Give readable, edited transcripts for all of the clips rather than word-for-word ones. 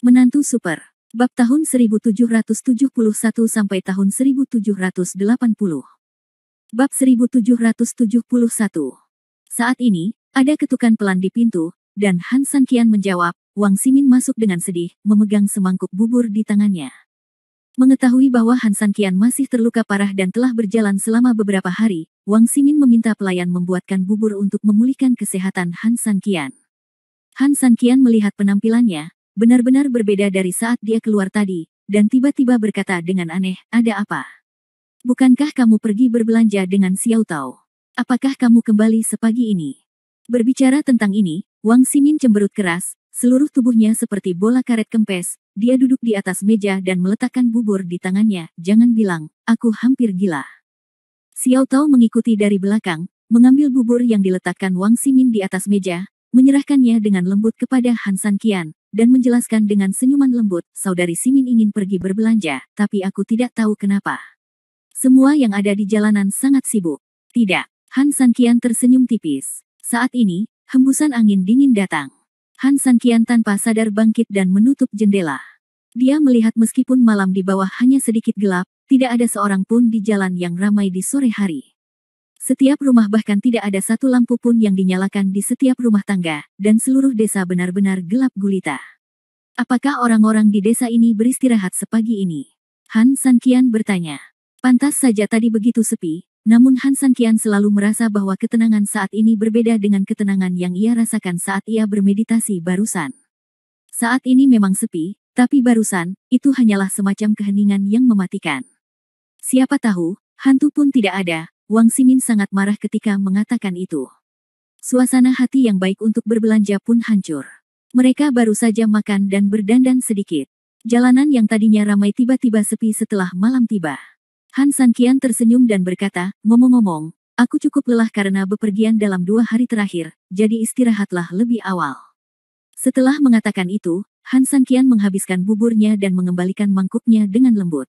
Menantu Super. Bab tahun 1771 sampai tahun 1780. Bab 1771. Saat ini, ada ketukan pelan di pintu, dan Han Sanqian menjawab. Wang Ximin masuk dengan sedih, memegang semangkuk bubur di tangannya. Mengetahui bahwa Han Sanqian masih terluka parah dan telah berjalan selama beberapa hari, Wang Ximin meminta pelayan membuatkan bubur untuk memulihkan kesehatan Han Sanqian. Han Sanqian melihat penampilannya, benar-benar berbeda dari saat dia keluar tadi, dan tiba-tiba berkata dengan aneh, "Ada apa? Bukankah kamu pergi berbelanja dengan Xiao Tao? Apakah kamu kembali sepagi ini?" Berbicara tentang ini, Wang Ximin cemberut keras, seluruh tubuhnya seperti bola karet kempes, dia duduk di atas meja dan meletakkan bubur di tangannya, "Jangan bilang, aku hampir gila." Xiao Tao mengikuti dari belakang, mengambil bubur yang diletakkan Wang Ximin di atas meja, menyerahkannya dengan lembut kepada Han Sanqian, dan menjelaskan dengan senyuman lembut, "Saudari Ximin ingin pergi berbelanja, tapi aku tidak tahu kenapa. Semua yang ada di jalanan sangat sibuk." "Tidak." Han Sanqian tersenyum tipis. Saat ini, hembusan angin dingin datang. Han Sanqian tanpa sadar bangkit dan menutup jendela. Dia melihat meskipun malam di bawah hanya sedikit gelap, tidak ada seorang pun di jalan yang ramai di sore hari. Setiap rumah bahkan tidak ada satu lampu pun yang dinyalakan di setiap rumah tangga, dan seluruh desa benar-benar gelap gulita. Apakah orang-orang di desa ini beristirahat sepagi ini? Han Sanqian bertanya. Pantas saja tadi begitu sepi, namun Han Sanqian selalu merasa bahwa ketenangan saat ini berbeda dengan ketenangan yang ia rasakan saat ia bermeditasi barusan. Saat ini memang sepi, tapi barusan, itu hanyalah semacam keheningan yang mematikan. Siapa tahu, hantu pun tidak ada. Wang Ximin sangat marah ketika mengatakan itu. Suasana hati yang baik untuk berbelanja pun hancur. Mereka baru saja makan dan berdandan sedikit. Jalanan yang tadinya ramai tiba-tiba sepi setelah malam tiba. Han Sanqian tersenyum dan berkata, "Ngomong-ngomong, aku cukup lelah karena bepergian dalam 2 hari terakhir, jadi istirahatlah lebih awal." Setelah mengatakan itu, Han Sanqian menghabiskan buburnya dan mengembalikan mangkuknya dengan lembut.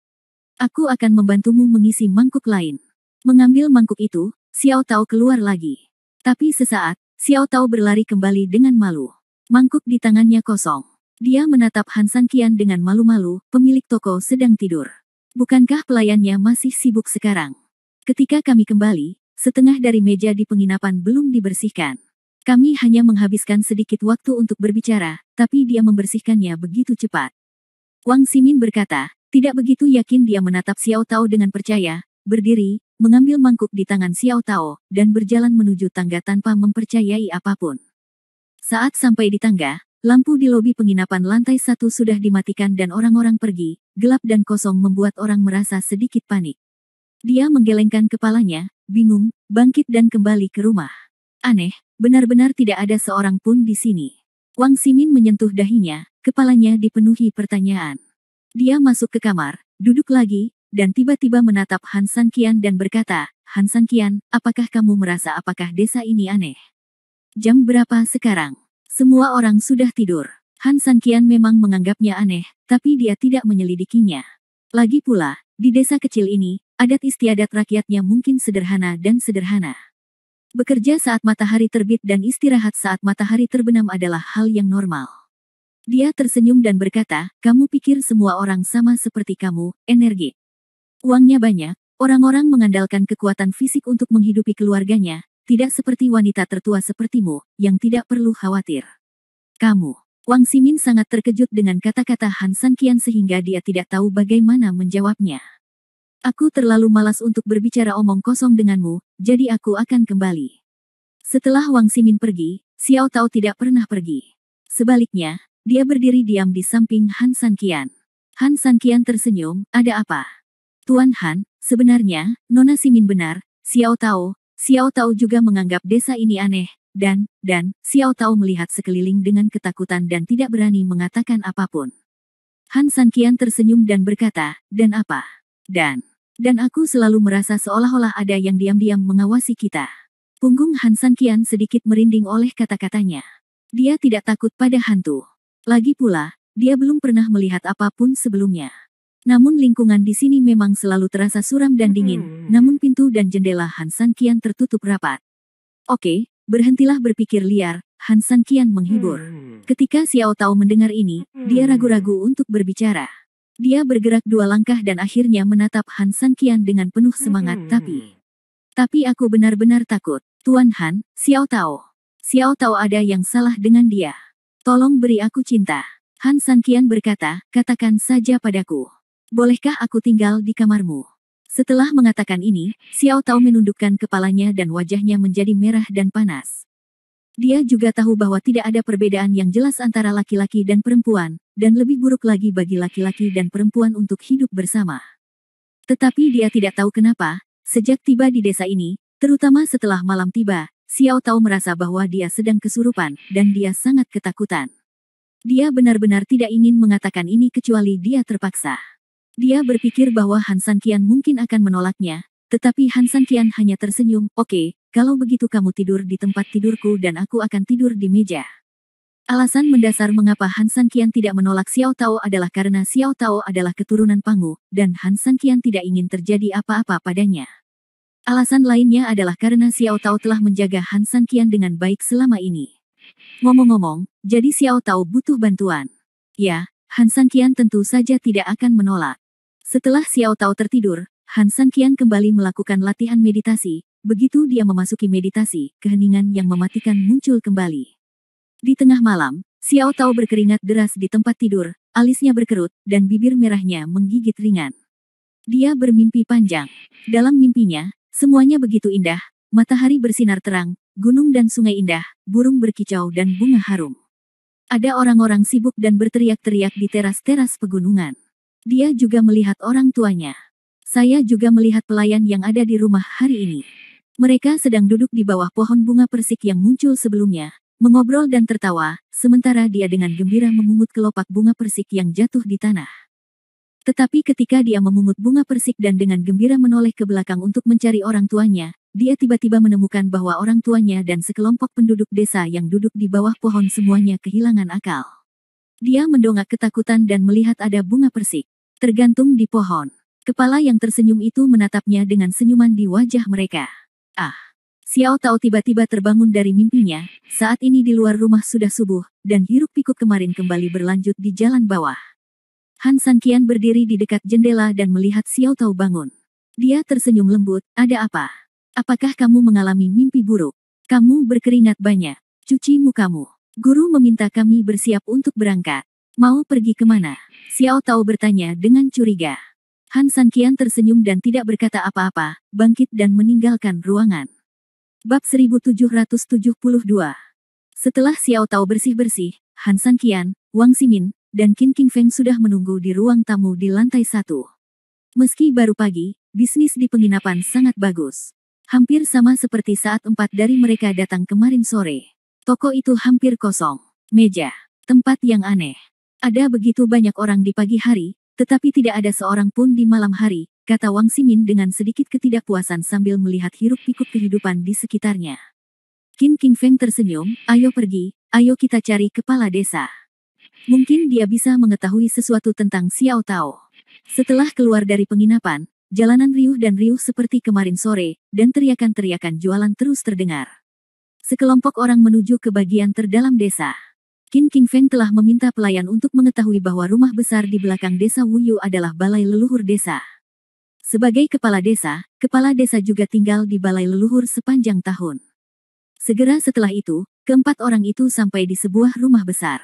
"Aku akan membantumu mengisi mangkuk lain." Mengambil mangkuk itu, Xiao Tao keluar lagi. Tapi sesaat, Xiao Tao berlari kembali dengan malu. Mangkuk di tangannya kosong. Dia menatap Han Sanqian dengan malu-malu, pemilik toko sedang tidur. "Bukankah pelayannya masih sibuk sekarang? Ketika kami kembali, setengah dari meja di penginapan belum dibersihkan. Kami hanya menghabiskan sedikit waktu untuk berbicara, tapi dia membersihkannya begitu cepat." Wang Ximin berkata, tidak begitu yakin dia menatap Xiao Tao dengan percaya, berdiri, mengambil mangkuk di tangan Xiao Tao, dan berjalan menuju tangga tanpa mempercayai apapun. Saat sampai di tangga, lampu di lobi penginapan lantai 1 sudah dimatikan dan orang-orang pergi, gelap dan kosong membuat orang merasa sedikit panik. Dia menggelengkan kepalanya, bingung, bangkit dan kembali ke rumah. Aneh, benar-benar tidak ada seorang pun di sini. Wang Ximin menyentuh dahinya, kepalanya dipenuhi pertanyaan. Dia masuk ke kamar, duduk lagi, dan tiba-tiba menatap Han Sanqian dan berkata, "Han Sanqian, apakah kamu merasa apakah desa ini aneh? Jam berapa sekarang? Semua orang sudah tidur." Han Sanqian memang menganggapnya aneh, tapi dia tidak menyelidikinya. Lagi pula, di desa kecil ini, adat istiadat rakyatnya mungkin sederhana dan sederhana. Bekerja saat matahari terbit dan istirahat saat matahari terbenam adalah hal yang normal. Dia tersenyum dan berkata, "Kamu pikir semua orang sama seperti kamu, energi. Uangnya banyak, orang-orang mengandalkan kekuatan fisik untuk menghidupi keluarganya, tidak seperti wanita tertua sepertimu, yang tidak perlu khawatir. Kamu." Wang Ximin sangat terkejut dengan kata-kata Han Sanqian sehingga dia tidak tahu bagaimana menjawabnya. "Aku terlalu malas untuk berbicara omong kosong denganmu, jadi aku akan kembali." Setelah Wang Ximin pergi, Xiao Tao tidak pernah pergi. Sebaliknya, dia berdiri diam di samping Han Sanqian. Han Sanqian tersenyum, "Ada apa?" "Tuan Han, sebenarnya, Nona Ximin benar, Xiao Tao juga menganggap desa ini aneh, dan, Xiao Tao melihat sekeliling dengan ketakutan dan tidak berani mengatakan apapun. Han Sanqian tersenyum dan berkata, "Dan apa? Dan aku selalu merasa seolah-olah ada yang diam-diam mengawasi kita." Punggung Han Sanqian sedikit merinding oleh kata-katanya. Dia tidak takut pada hantu. Lagi pula, dia belum pernah melihat apapun sebelumnya. Namun lingkungan di sini memang selalu terasa suram dan dingin, namun pintu dan jendela Han Sanqian tertutup rapat. "Oke, berhentilah berpikir liar, Han San Qian menghibur. Ketika Xiao Tao mendengar ini, dia ragu-ragu untuk berbicara. Dia bergerak 2 langkah dan akhirnya menatap Han San Qian dengan penuh semangat, Tapi aku benar-benar takut. Tuan Han, Xiao Tao. Xiao Tao ada yang salah dengan dia. Tolong beri aku cinta. Han San Qian berkata, katakan saja padaku. Bolehkah aku tinggal di kamarmu? Setelah mengatakan ini, Xiao Tao menundukkan kepalanya dan wajahnya menjadi merah dan panas. Dia juga tahu bahwa tidak ada perbedaan yang jelas antara laki-laki dan perempuan, dan lebih buruk lagi bagi laki-laki dan perempuan untuk hidup bersama. Tetapi dia tidak tahu kenapa, sejak tiba di desa ini, terutama setelah malam tiba, Xiao Tao merasa bahwa dia sedang kesurupan, dan dia sangat ketakutan. Dia benar-benar tidak ingin mengatakan ini kecuali dia terpaksa. Dia berpikir bahwa Han San Qian mungkin akan menolaknya, tetapi Han San Qian hanya tersenyum, oke, kalau begitu kamu tidur di tempat tidurku dan aku akan tidur di meja. Alasan mendasar mengapa Han San Qian tidak menolak Xiao Tao adalah karena Xiao Tao adalah keturunan Pangu, dan Han San Qian tidak ingin terjadi apa-apa padanya. Alasan lainnya adalah karena Xiao Tao telah menjaga Han San Qian dengan baik selama ini. Ngomong-ngomong, jadi Xiao Tao butuh bantuan. Ya, Han San Qian tentu saja tidak akan menolak. Setelah Xiao Tao tertidur, Han San Qian kembali melakukan latihan meditasi. Begitu dia memasuki meditasi, keheningan yang mematikan muncul kembali. Di tengah malam, Xiao Tao berkeringat deras di tempat tidur, alisnya berkerut, dan bibir merahnya menggigit ringan. Dia bermimpi panjang. Dalam mimpinya, semuanya begitu indah, matahari bersinar terang, gunung dan sungai indah, burung berkicau dan bunga harum. Ada orang-orang sibuk dan berteriak-teriak di teras-teras pegunungan. Dia juga melihat orang tuanya. Saya juga melihat pelayan yang ada di rumah hari ini. Mereka sedang duduk di bawah pohon bunga persik yang muncul sebelumnya, mengobrol dan tertawa, sementara dia dengan gembira memungut kelopak bunga persik yang jatuh di tanah. Tetapi ketika dia memungut bunga persik dan dengan gembira menoleh ke belakang untuk mencari orang tuanya, dia tiba-tiba menemukan bahwa orang tuanya dan sekelompok penduduk desa yang duduk di bawah pohon semuanya kehilangan akal. Dia mendongak ketakutan dan melihat ada bunga persik tergantung di pohon. Kepala yang tersenyum itu menatapnya dengan senyuman di wajah mereka. Xiao Tao tiba-tiba terbangun dari mimpinya. Saat ini di luar rumah sudah subuh, dan hiruk-pikuk kemarin kembali berlanjut di jalan bawah. Han San Qian berdiri di dekat jendela dan melihat Xiao Tao bangun. Dia tersenyum lembut, ada apa? Apakah kamu mengalami mimpi buruk? Kamu berkeringat banyak. Cuci mukamu. Guru meminta kami bersiap untuk berangkat. Mau pergi kemana? Xiao Tao bertanya dengan curiga. Han San Qian tersenyum dan tidak berkata apa-apa, bangkit dan meninggalkan ruangan. Bab 1772. Setelah Xiao Tao bersih-bersih, Han San Qian, Wang Ximin, dan Qin Qingfeng sudah menunggu di ruang tamu di lantai 1. Meski baru pagi, bisnis di penginapan sangat bagus. Hampir sama seperti saat 4 dari mereka datang kemarin sore. Toko itu hampir kosong. Meja, tempat yang aneh. Ada begitu banyak orang di pagi hari, tetapi tidak ada seorang pun di malam hari, kata Wang Ximin dengan sedikit ketidakpuasan sambil melihat hiruk-pikuk kehidupan di sekitarnya. Qin Qingfeng tersenyum, ayo pergi, ayo kita cari kepala desa. Mungkin dia bisa mengetahui sesuatu tentang Xiao Tao. Setelah keluar dari penginapan, jalanan riuh dan riuh seperti kemarin sore, dan teriakan-teriakan jualan terus terdengar. Sekelompok orang menuju ke bagian terdalam desa. Qin Qingfeng telah meminta pelayan untuk mengetahui bahwa rumah besar di belakang desa Wuyu adalah balai leluhur desa. Sebagai kepala desa juga tinggal di balai leluhur sepanjang tahun. Segera setelah itu, keempat orang itu sampai di sebuah rumah besar.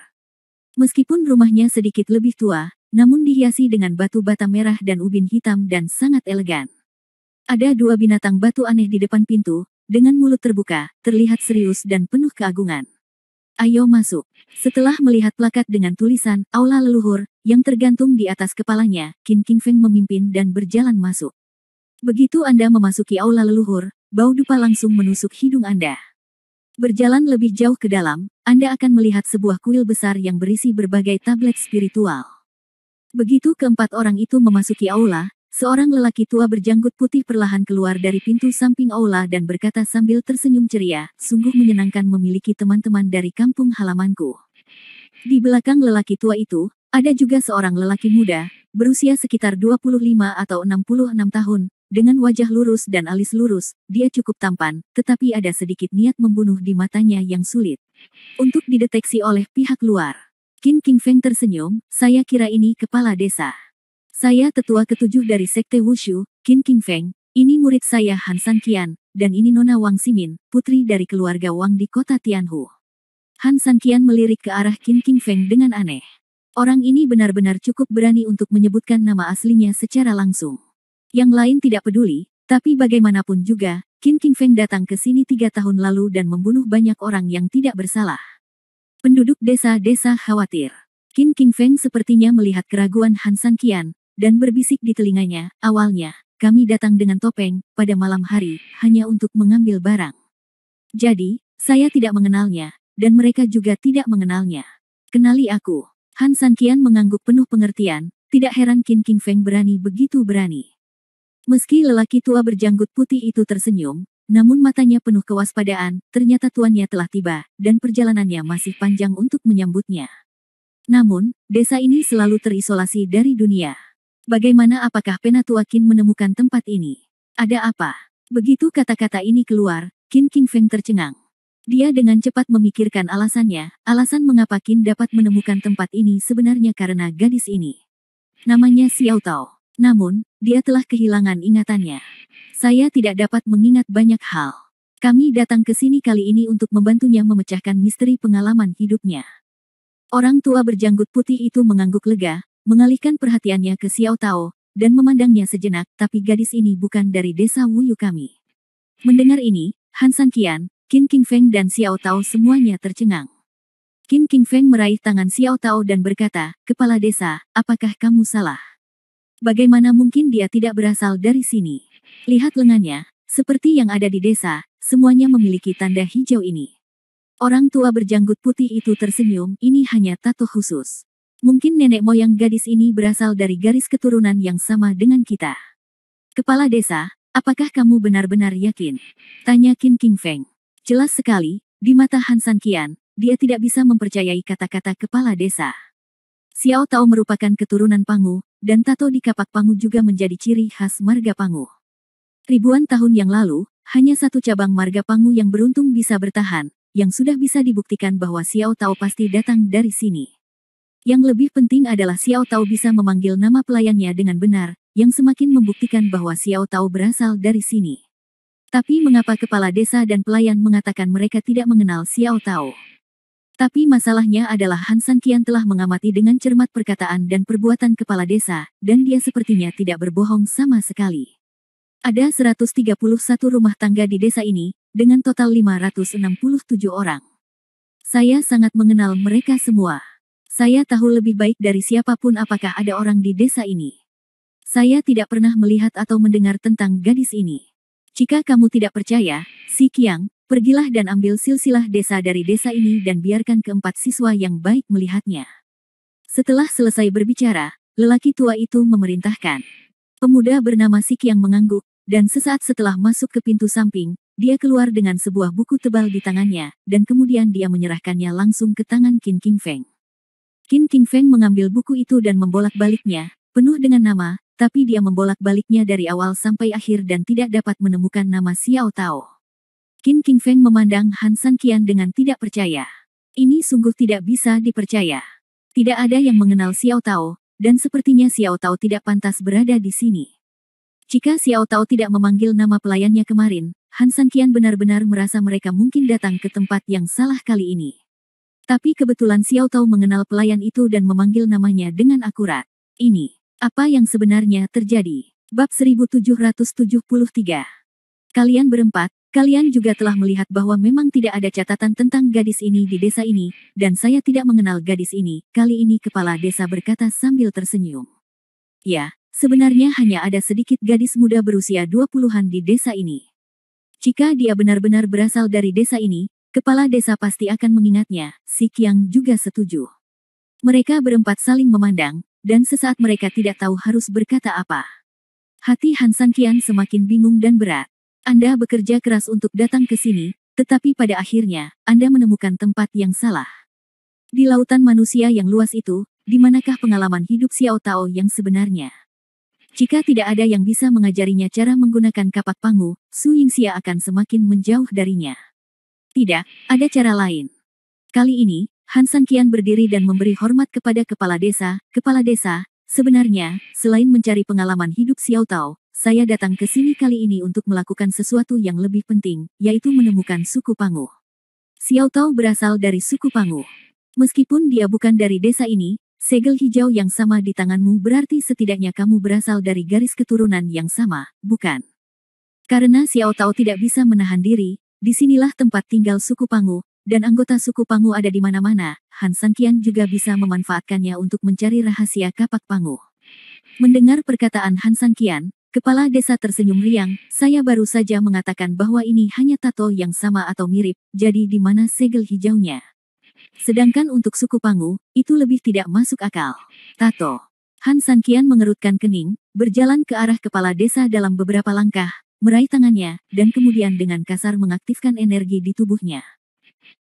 Meskipun rumahnya sedikit lebih tua, namun dihiasi dengan batu bata merah dan ubin hitam dan sangat elegan. Ada 2 binatang batu aneh di depan pintu, dengan mulut terbuka, terlihat serius dan penuh keagungan. Ayo masuk. Setelah melihat plakat dengan tulisan, Aula Leluhur, yang tergantung di atas kepalanya, Qin Qingfeng memimpin dan berjalan masuk. Begitu Anda memasuki Aula Leluhur, bau dupa langsung menusuk hidung Anda. Berjalan lebih jauh ke dalam, Anda akan melihat sebuah kuil besar yang berisi berbagai tablet spiritual. Begitu keempat orang itu memasuki aula, seorang lelaki tua berjanggut putih perlahan keluar dari pintu samping aula dan berkata sambil tersenyum ceria, sungguh menyenangkan memiliki teman-teman dari kampung halamanku. Di belakang lelaki tua itu, ada juga seorang lelaki muda, berusia sekitar 25 atau 66 tahun, dengan wajah lurus dan alis lurus, dia cukup tampan, tetapi ada sedikit niat membunuh di matanya yang sulit untuk dideteksi oleh pihak luar. Qin Qingfeng tersenyum, saya kira ini kepala desa. Saya tetua ketujuh dari Sekte Wushu, Qin Qingfeng, ini murid saya Han Sanqian, dan ini Nona Wang Ximin, putri dari keluarga Wang di kota Tianhu. Han Sanqian melirik ke arah Qin Qingfeng dengan aneh. Orang ini benar-benar cukup berani untuk menyebutkan nama aslinya secara langsung. Yang lain tidak peduli, tapi bagaimanapun juga, Qin Qingfeng datang ke sini 3 tahun lalu dan membunuh banyak orang yang tidak bersalah. Penduduk desa-desa khawatir. Qin Qingfeng sepertinya melihat keraguan Han Sanqian, dan berbisik di telinganya, awalnya, kami datang dengan topeng, pada malam hari, hanya untuk mengambil barang. Jadi, saya tidak mengenalnya, dan mereka juga tidak mengenalnya. Kenali aku. Han Sanqian mengangguk penuh pengertian, tidak heran Qin Qingfeng berani begitu berani. Meski lelaki tua berjanggut putih itu tersenyum, namun matanya penuh kewaspadaan, ternyata tuannya telah tiba, dan perjalanannya masih panjang untuk menyambutnya. Namun, desa ini selalu terisolasi dari dunia. Bagaimana apakah Penatua Qin menemukan tempat ini? Ada apa? Begitu kata-kata ini keluar, Qin Qingfeng tercengang. Dia dengan cepat memikirkan alasannya, alasan mengapa Qin dapat menemukan tempat ini sebenarnya karena gadis ini. Namanya Xiao Tao. Namun, dia telah kehilangan ingatannya. Saya tidak dapat mengingat banyak hal. Kami datang ke sini kali ini untuk membantunya memecahkan misteri pengalaman hidupnya. Orang tua berjanggut putih itu mengangguk lega, mengalihkan perhatiannya ke Xiao Tao, dan memandangnya sejenak, tapi gadis ini bukan dari desa Wuyu kami. Mendengar ini, Han Sanqian, Qin Qingfeng dan Xiao Tao semuanya tercengang. Qin Qingfeng meraih tangan Xiao Tao dan berkata, Kepala desa, apakah kamu salah? Bagaimana mungkin dia tidak berasal dari sini? Lihat lengannya, seperti yang ada di desa, semuanya memiliki tanda hijau ini. Orang tua berjanggut putih itu tersenyum, ini hanya tato khusus. Mungkin nenek moyang gadis ini berasal dari garis keturunan yang sama dengan kita. Kepala desa, apakah kamu benar-benar yakin? Tanya Qin Qingfeng. Jelas sekali, di mata Han Sanqian, dia tidak bisa mempercayai kata-kata kepala desa. Xiao Tao merupakan keturunan Pangu, dan tato di kapak Pangu juga menjadi ciri khas marga Pangu. Ribuan tahun yang lalu, hanya satu cabang marga Pangu yang beruntung bisa bertahan, yang sudah bisa dibuktikan bahwa Xiao Tao pasti datang dari sini. Yang lebih penting adalah Xiao Tao bisa memanggil nama pelayannya dengan benar, yang semakin membuktikan bahwa Xiao Tao berasal dari sini. Tapi mengapa kepala desa dan pelayan mengatakan mereka tidak mengenal Xiao Tao? Tapi masalahnya adalah Han Sanqian telah mengamati dengan cermat perkataan dan perbuatan kepala desa, dan dia sepertinya tidak berbohong sama sekali. Ada 131 rumah tangga di desa ini, dengan total 567 orang. Saya sangat mengenal mereka semua. Saya tahu lebih baik dari siapapun apakah ada orang di desa ini. Saya tidak pernah melihat atau mendengar tentang gadis ini. Jika kamu tidak percaya, Si Qiang, pergilah dan ambil silsilah desa dari desa ini dan biarkan keempat siswa yang baik melihatnya. Setelah selesai berbicara, lelaki tua itu memerintahkan. Pemuda bernama Si Qiang mengangguk, dan sesaat setelah masuk ke pintu samping, dia keluar dengan sebuah buku tebal di tangannya, dan kemudian dia menyerahkannya langsung ke tangan Qin Qingfeng. Qin Qingfeng mengambil buku itu dan membolak-baliknya, penuh dengan nama, tapi dia membolak-baliknya dari awal sampai akhir dan tidak dapat menemukan nama Xiao Tao. Qin Qingfeng memandang Han Sanqian dengan tidak percaya. Ini sungguh tidak bisa dipercaya. Tidak ada yang mengenal Xiao Tao, dan sepertinya Xiao Tao tidak pantas berada di sini. Jika Xiao Tao tidak memanggil nama pelayannya kemarin, Han Sanqian benar-benar merasa mereka mungkin datang ke tempat yang salah kali ini. Tapi kebetulan Xiao Tao mengenal pelayan itu dan memanggil namanya dengan akurat. Ini. Apa yang sebenarnya terjadi? Bab 1773. Kalian berempat, kalian juga telah melihat bahwa memang tidak ada catatan tentang gadis ini di desa ini, dan saya tidak mengenal gadis ini, kali ini kepala desa berkata sambil tersenyum. Ya, sebenarnya hanya ada sedikit gadis muda berusia 20-an di desa ini. Jika dia benar-benar berasal dari desa ini, kepala desa pasti akan mengingatnya, Si Qiang juga setuju. Mereka berempat saling memandang, dan sesaat mereka tidak tahu harus berkata apa. Hati Han Sanqian semakin bingung dan berat. Anda bekerja keras untuk datang ke sini, tetapi pada akhirnya, Anda menemukan tempat yang salah. Di lautan manusia yang luas itu, di manakah pengalaman hidup Xiao Tao yang sebenarnya? Jika tidak ada yang bisa mengajarinya cara menggunakan kapak pangu, Su Yingxia akan semakin menjauh darinya. Tidak, ada cara lain. Kali ini, Han Sanqian berdiri dan memberi hormat kepada kepala desa. Kepala desa, sebenarnya, selain mencari pengalaman hidup Xiao Tao, saya datang ke sini kali ini untuk melakukan sesuatu yang lebih penting, yaitu menemukan suku Pangu. Xiao Tao berasal dari suku Pangu. Meskipun dia bukan dari desa ini, segel hijau yang sama di tanganmu berarti setidaknya kamu berasal dari garis keturunan yang sama, bukan? Karena Xiao Tao tidak bisa menahan diri, disinilah tempat tinggal suku Pangu, dan anggota suku Pangu ada di mana-mana. Han Sanqian juga bisa memanfaatkannya untuk mencari rahasia kapak Pangu. Mendengar perkataan Han Sanqian, kepala desa tersenyum riang. Saya baru saja mengatakan bahwa ini hanya tato yang sama atau mirip, jadi di mana segel hijaunya? Sedangkan untuk suku Pangu, itu lebih tidak masuk akal. Tato. Han Sanqian mengerutkan kening, berjalan ke arah kepala desa dalam beberapa langkah, meraih tangannya, dan kemudian dengan kasar mengaktifkan energi di tubuhnya.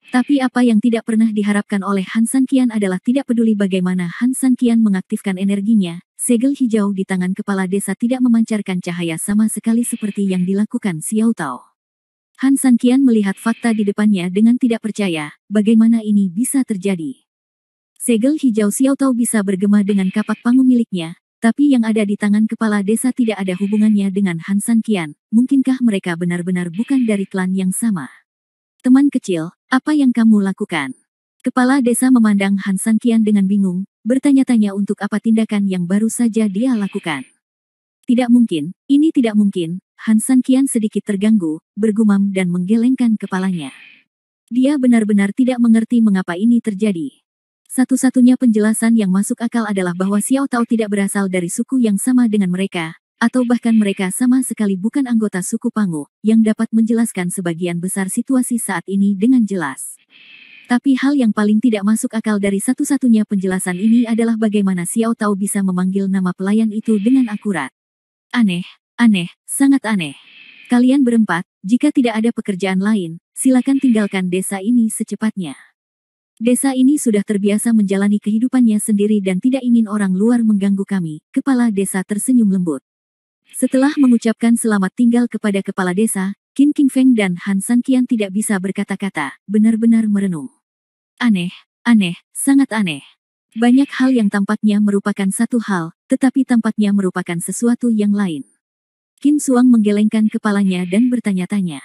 Tapi apa yang tidak pernah diharapkan oleh Han Sanqian adalah tidak peduli bagaimana Han Sanqian mengaktifkan energinya, segel hijau di tangan kepala desa tidak memancarkan cahaya sama sekali seperti yang dilakukan Xiao Tao. Han Sanqian melihat fakta di depannya dengan tidak percaya, bagaimana ini bisa terjadi. Segel hijau Xiao Tao bisa bergema dengan kapak pangu miliknya, tapi yang ada di tangan kepala desa tidak ada hubungannya dengan Han Sanqian. Mungkinkah mereka benar-benar bukan dari klan yang sama? Teman kecil, apa yang kamu lakukan? Kepala desa memandang Han Sanqian dengan bingung, bertanya-tanya untuk apa tindakan yang baru saja dia lakukan. Tidak mungkin, ini tidak mungkin. Han Sanqian sedikit terganggu, bergumam dan menggelengkan kepalanya. Dia benar-benar tidak mengerti mengapa ini terjadi. Satu-satunya penjelasan yang masuk akal adalah bahwa Xiao Tao tidak berasal dari suku yang sama dengan mereka, atau bahkan mereka sama sekali bukan anggota suku Pangu, yang dapat menjelaskan sebagian besar situasi saat ini dengan jelas. Tapi hal yang paling tidak masuk akal dari satu-satunya penjelasan ini adalah bagaimana Xiao Tao bisa memanggil nama pelayan itu dengan akurat. Aneh, sangat aneh. Kalian berempat, jika tidak ada pekerjaan lain, silakan tinggalkan desa ini secepatnya. Desa ini sudah terbiasa menjalani kehidupannya sendiri dan tidak ingin orang luar mengganggu kami. Kepala desa tersenyum lembut. Setelah mengucapkan selamat tinggal kepada kepala desa, Qin Qingfeng dan Han Sanqian tidak bisa berkata-kata, benar-benar merenung. Aneh, sangat aneh. Banyak hal yang tampaknya merupakan satu hal, tetapi tampaknya merupakan sesuatu yang lain. Qin Suang menggelengkan kepalanya dan bertanya-tanya.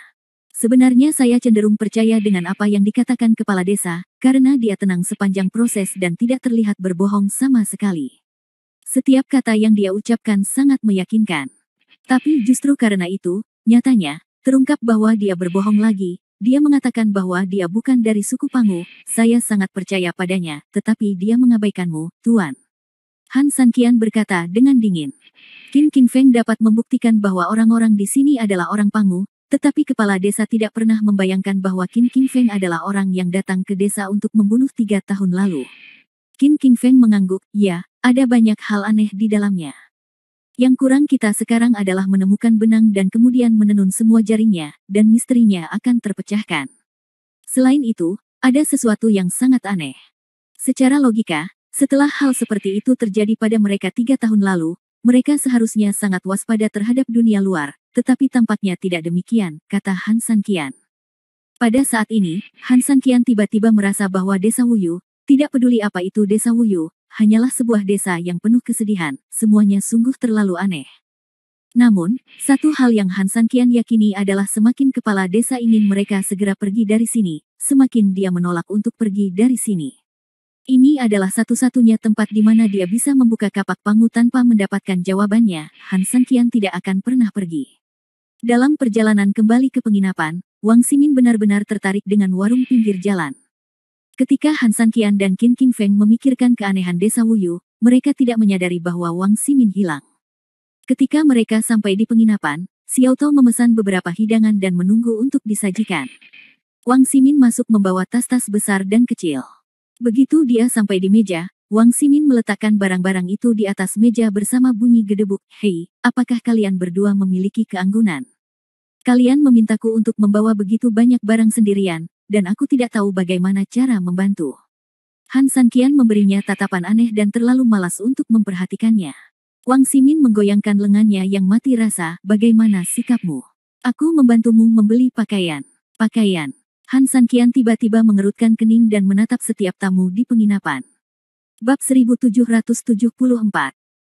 Sebenarnya saya cenderung percaya dengan apa yang dikatakan kepala desa, karena dia tenang sepanjang proses dan tidak terlihat berbohong sama sekali. Setiap kata yang dia ucapkan sangat meyakinkan. Tapi justru karena itu, nyatanya, terungkap bahwa dia berbohong lagi. Dia mengatakan bahwa dia bukan dari suku Pangu. Saya sangat percaya padanya, tetapi dia mengabaikanmu, Tuan. Han Sanqian berkata dengan dingin. Qin Qingfeng dapat membuktikan bahwa orang-orang di sini adalah orang Pangu, tetapi kepala desa tidak pernah membayangkan bahwa Qin Qingfeng adalah orang yang datang ke desa untuk membunuh 3 tahun lalu. Qin Qingfeng mengangguk, ya, ada banyak hal aneh di dalamnya. Yang kurang kita sekarang adalah menemukan benang dan kemudian menenun semua jaringnya, dan misterinya akan terpecahkan. Selain itu, ada sesuatu yang sangat aneh. Secara logika, setelah hal seperti itu terjadi pada mereka 3 tahun lalu, mereka seharusnya sangat waspada terhadap dunia luar, tetapi tampaknya tidak demikian, kata Han Sanqian. Pada saat ini, Han Sanqian tiba-tiba merasa bahwa desa Wuyu, tidak peduli apa itu desa Wuyu, hanyalah sebuah desa yang penuh kesedihan, semuanya sungguh terlalu aneh. Namun, satu hal yang Han Sanqian yakini adalah semakin kepala desa ingin mereka segera pergi dari sini, semakin dia menolak untuk pergi dari sini. Ini adalah satu-satunya tempat di mana dia bisa membuka kapak pangu tanpa mendapatkan jawabannya. Han Sanqian tidak akan pernah pergi. Dalam perjalanan kembali ke penginapan, Wang Ximin benar-benar tertarik dengan warung pinggir jalan. Ketika Han Sanqian dan Qin Qingfeng memikirkan keanehan desa Wuyu, mereka tidak menyadari bahwa Wang Ximin hilang. Ketika mereka sampai di penginapan, Xiao Tao memesan beberapa hidangan dan menunggu untuk disajikan. Wang Ximin masuk membawa tas-tas besar dan kecil. Begitu dia sampai di meja, Wang Ximin meletakkan barang-barang itu di atas meja bersama bunyi gedebuk. Hei, apakah kalian berdua memiliki keanggunan? Kalian memintaku untuk membawa begitu banyak barang sendirian, dan aku tidak tahu bagaimana cara membantu. Han Sanqian memberinya tatapan aneh dan terlalu malas untuk memperhatikannya. Wang Ximin menggoyangkan lengannya yang mati rasa, bagaimana sikapmu? Aku membantumu membeli pakaian. Pakaian. Han Sanqian tiba-tiba mengerutkan kening dan menatap setiap tamu di penginapan. Bab 1774.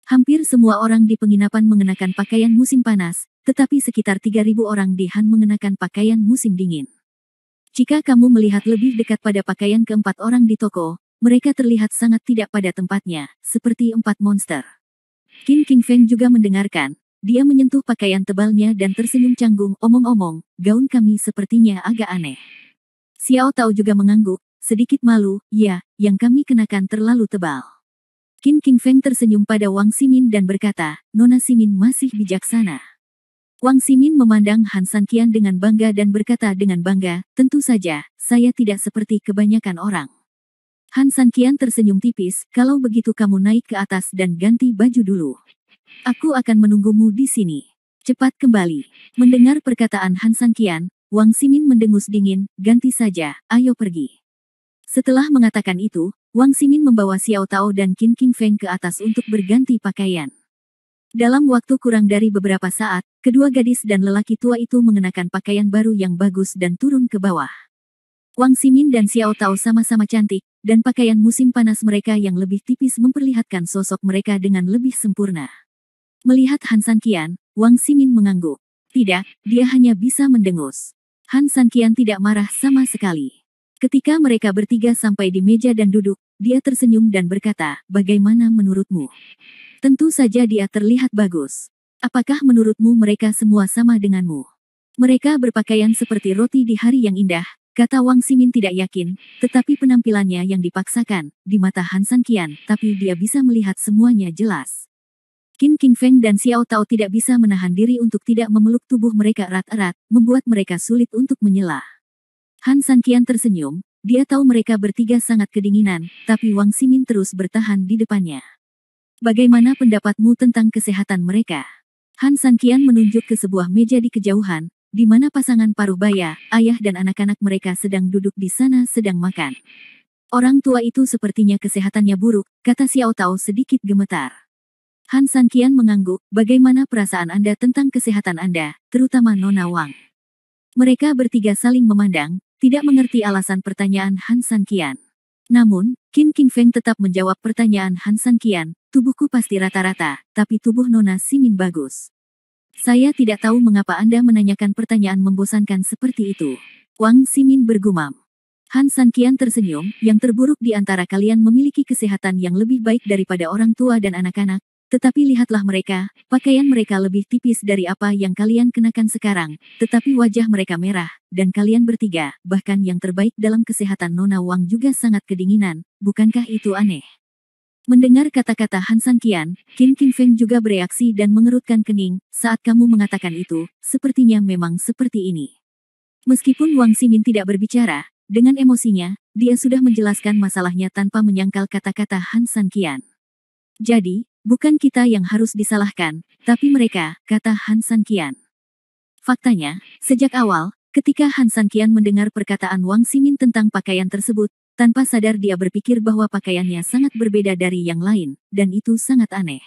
Hampir semua orang di penginapan mengenakan pakaian musim panas, tetapi sekitar 3.000 orang di Han mengenakan pakaian musim dingin. Jika kamu melihat lebih dekat pada pakaian keempat orang di toko, mereka terlihat sangat tidak pada tempatnya, seperti 4 monster. King Feng juga mendengarkan. Dia menyentuh pakaian tebalnya dan tersenyum canggung, omong-omong, gaun kami sepertinya agak aneh. Xiao Tao juga mengangguk, sedikit malu, ya, yang kami kenakan terlalu tebal. King Feng tersenyum pada Wang Ximin dan berkata, Nona Ximin masih bijaksana. Wang Ximin memandang Han Sanqian dengan bangga dan berkata dengan bangga, tentu saja, saya tidak seperti kebanyakan orang. Han Sanqian tersenyum tipis, kalau begitu kamu naik ke atas dan ganti baju dulu. Aku akan menunggumu di sini. Cepat kembali. Mendengar perkataan Han Sanqian, Wang Ximin mendengus dingin, ganti saja, ayo pergi. Setelah mengatakan itu, Wang Ximin membawa Xiao Tao dan King Feng ke atas untuk berganti pakaian. Dalam waktu kurang dari beberapa saat, kedua gadis dan lelaki tua itu mengenakan pakaian baru yang bagus dan turun ke bawah. Wang Ximin dan Xiao Tao sama-sama cantik, dan pakaian musim panas mereka yang lebih tipis memperlihatkan sosok mereka dengan lebih sempurna. Melihat Han Sanqian, Wang Ximin mengangguk. Tidak, dia hanya bisa mendengus. Han Sanqian tidak marah sama sekali. Ketika mereka bertiga sampai di meja dan duduk, dia tersenyum dan berkata, bagaimana menurutmu? Tentu saja dia terlihat bagus. Apakah menurutmu mereka semua sama denganmu? Mereka berpakaian seperti roti di hari yang indah, kata Wang Ximin tidak yakin, tetapi penampilannya yang dipaksakan, di mata Han Sanqian, tapi dia bisa melihat semuanya jelas. King Feng dan Xiao Tao tidak bisa menahan diri untuk tidak memeluk tubuh mereka erat-erat, membuat mereka sulit untuk menyela. Han Sanqian tersenyum, dia tahu mereka bertiga sangat kedinginan, tapi Wang Ximin terus bertahan di depannya. Bagaimana pendapatmu tentang kesehatan mereka? Han Sanqian menunjuk ke sebuah meja di kejauhan, di mana pasangan paruh baya, ayah dan anak-anak mereka sedang duduk di sana sedang makan. Orang tua itu sepertinya kesehatannya buruk, kata Xiao Tao sedikit gemetar. Han Sanqian mengangguk, bagaimana perasaan Anda tentang kesehatan Anda, terutama Nona Wang? Mereka bertiga saling memandang, tidak mengerti alasan pertanyaan Han Sanqian. Namun, King Feng tetap menjawab pertanyaan Han Sanqian, tubuhku pasti rata-rata, tapi tubuh Nona Ximin bagus. Saya tidak tahu mengapa Anda menanyakan pertanyaan membosankan seperti itu. Wang Ximin bergumam. Han Sanqian tersenyum, yang terburuk di antara kalian memiliki kesehatan yang lebih baik daripada orang tua dan anak-anak, tetapi lihatlah mereka, pakaian mereka lebih tipis dari apa yang kalian kenakan sekarang, tetapi wajah mereka merah, dan kalian bertiga, bahkan yang terbaik dalam kesehatan Nona Wang juga sangat kedinginan, bukankah itu aneh? Mendengar kata-kata Han Sanqian, King Feng juga bereaksi dan mengerutkan kening, saat kamu mengatakan itu, sepertinya memang seperti ini. Meskipun Wang Ximin tidak berbicara, dengan emosinya, dia sudah menjelaskan masalahnya tanpa menyangkal kata-kata Han Sanqian. Jadi, bukan kita yang harus disalahkan, tapi mereka, kata Han Sanqian. Faktanya, sejak awal, ketika Han Sanqian mendengar perkataan Wang Ximin tentang pakaian tersebut, tanpa sadar dia berpikir bahwa pakaiannya sangat berbeda dari yang lain, dan itu sangat aneh.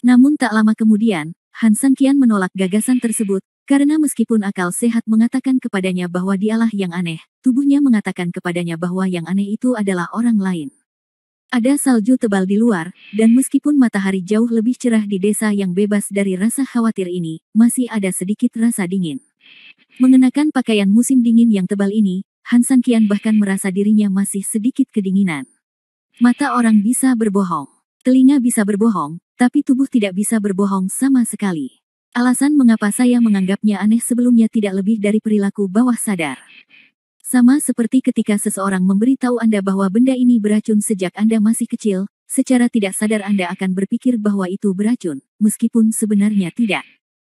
Namun tak lama kemudian, Han Sanqian menolak gagasan tersebut, karena meskipun akal sehat mengatakan kepadanya bahwa dialah yang aneh, tubuhnya mengatakan kepadanya bahwa yang aneh itu adalah orang lain. Ada salju tebal di luar, dan meskipun matahari jauh lebih cerah di desa yang bebas dari rasa khawatir ini, masih ada sedikit rasa dingin. Mengenakan pakaian musim dingin yang tebal ini, Han Sanqian bahkan merasa dirinya masih sedikit kedinginan. Mata orang bisa berbohong, telinga bisa berbohong, tapi tubuh tidak bisa berbohong sama sekali. Alasan mengapa saya menganggapnya aneh sebelumnya tidak lebih dari perilaku bawah sadar. Sama seperti ketika seseorang memberitahu Anda bahwa benda ini beracun sejak Anda masih kecil, secara tidak sadar Anda akan berpikir bahwa itu beracun, meskipun sebenarnya tidak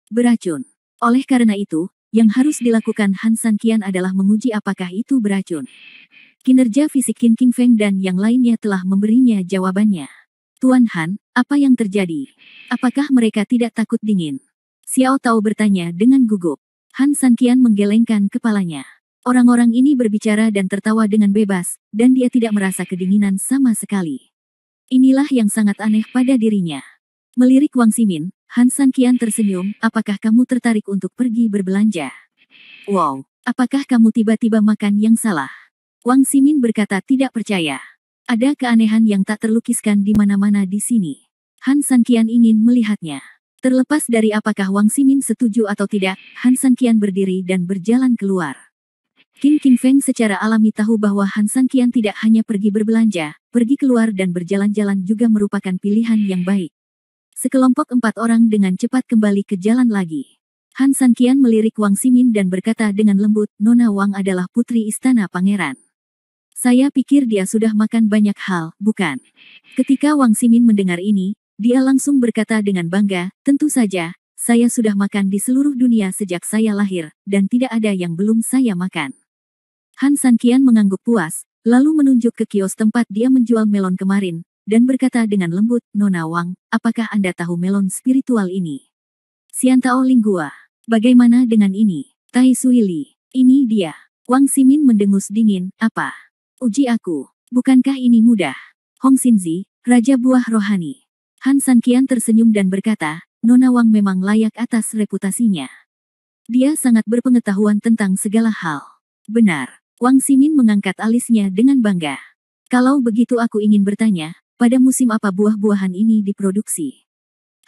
beracun. Oleh karena itu, yang harus dilakukan Han Sanqian adalah menguji apakah itu beracun. Kinerja fisik King Feng dan yang lainnya telah memberinya jawabannya. Tuan Han, apa yang terjadi? Apakah mereka tidak takut dingin? Xiao Tao bertanya dengan gugup. Han Sanqian menggelengkan kepalanya. Orang-orang ini berbicara dan tertawa dengan bebas, dan dia tidak merasa kedinginan sama sekali. Inilah yang sangat aneh pada dirinya. Melirik Wang Ximin, Han Sanqian tersenyum, apakah kamu tertarik untuk pergi berbelanja? Wow, apakah kamu tiba-tiba makan yang salah? Wang Ximin berkata tidak percaya. Ada keanehan yang tak terlukiskan di mana-mana di sini. Han Sanqian ingin melihatnya. Terlepas dari apakah Wang Ximin setuju atau tidak, Han Sanqian berdiri dan berjalan keluar. Qin Feng secara alami tahu bahwa Han Sanqian tidak hanya pergi berbelanja, pergi keluar dan berjalan-jalan juga merupakan pilihan yang baik. Sekelompok 4 orang dengan cepat kembali ke jalan lagi. Han Sanqian melirik Wang Ximin dan berkata dengan lembut, Nona Wang adalah putri istana pangeran. Saya pikir dia sudah makan banyak hal, bukan? Ketika Wang Ximin mendengar ini, dia langsung berkata dengan bangga, tentu saja, saya sudah makan di seluruh dunia sejak saya lahir, dan tidak ada yang belum saya makan. Han Sanqian mengangguk puas, lalu menunjuk ke kios tempat dia menjual melon kemarin, dan berkata dengan lembut, Nona Wang, apakah Anda tahu melon spiritual ini? Xiantao Linggua. Bagaimana dengan ini? Tai Suili. Ini dia. Wang Ximin mendengus dingin, apa? Uji aku. Bukankah ini mudah? Hong Xinzi, Raja Buah Rohani. Han Sanqian tersenyum dan berkata, Nona Wang memang layak atas reputasinya. Dia sangat berpengetahuan tentang segala hal. Benar. Wang Ximin mengangkat alisnya dengan bangga. Kalau begitu aku ingin bertanya, pada musim apa buah-buahan ini diproduksi?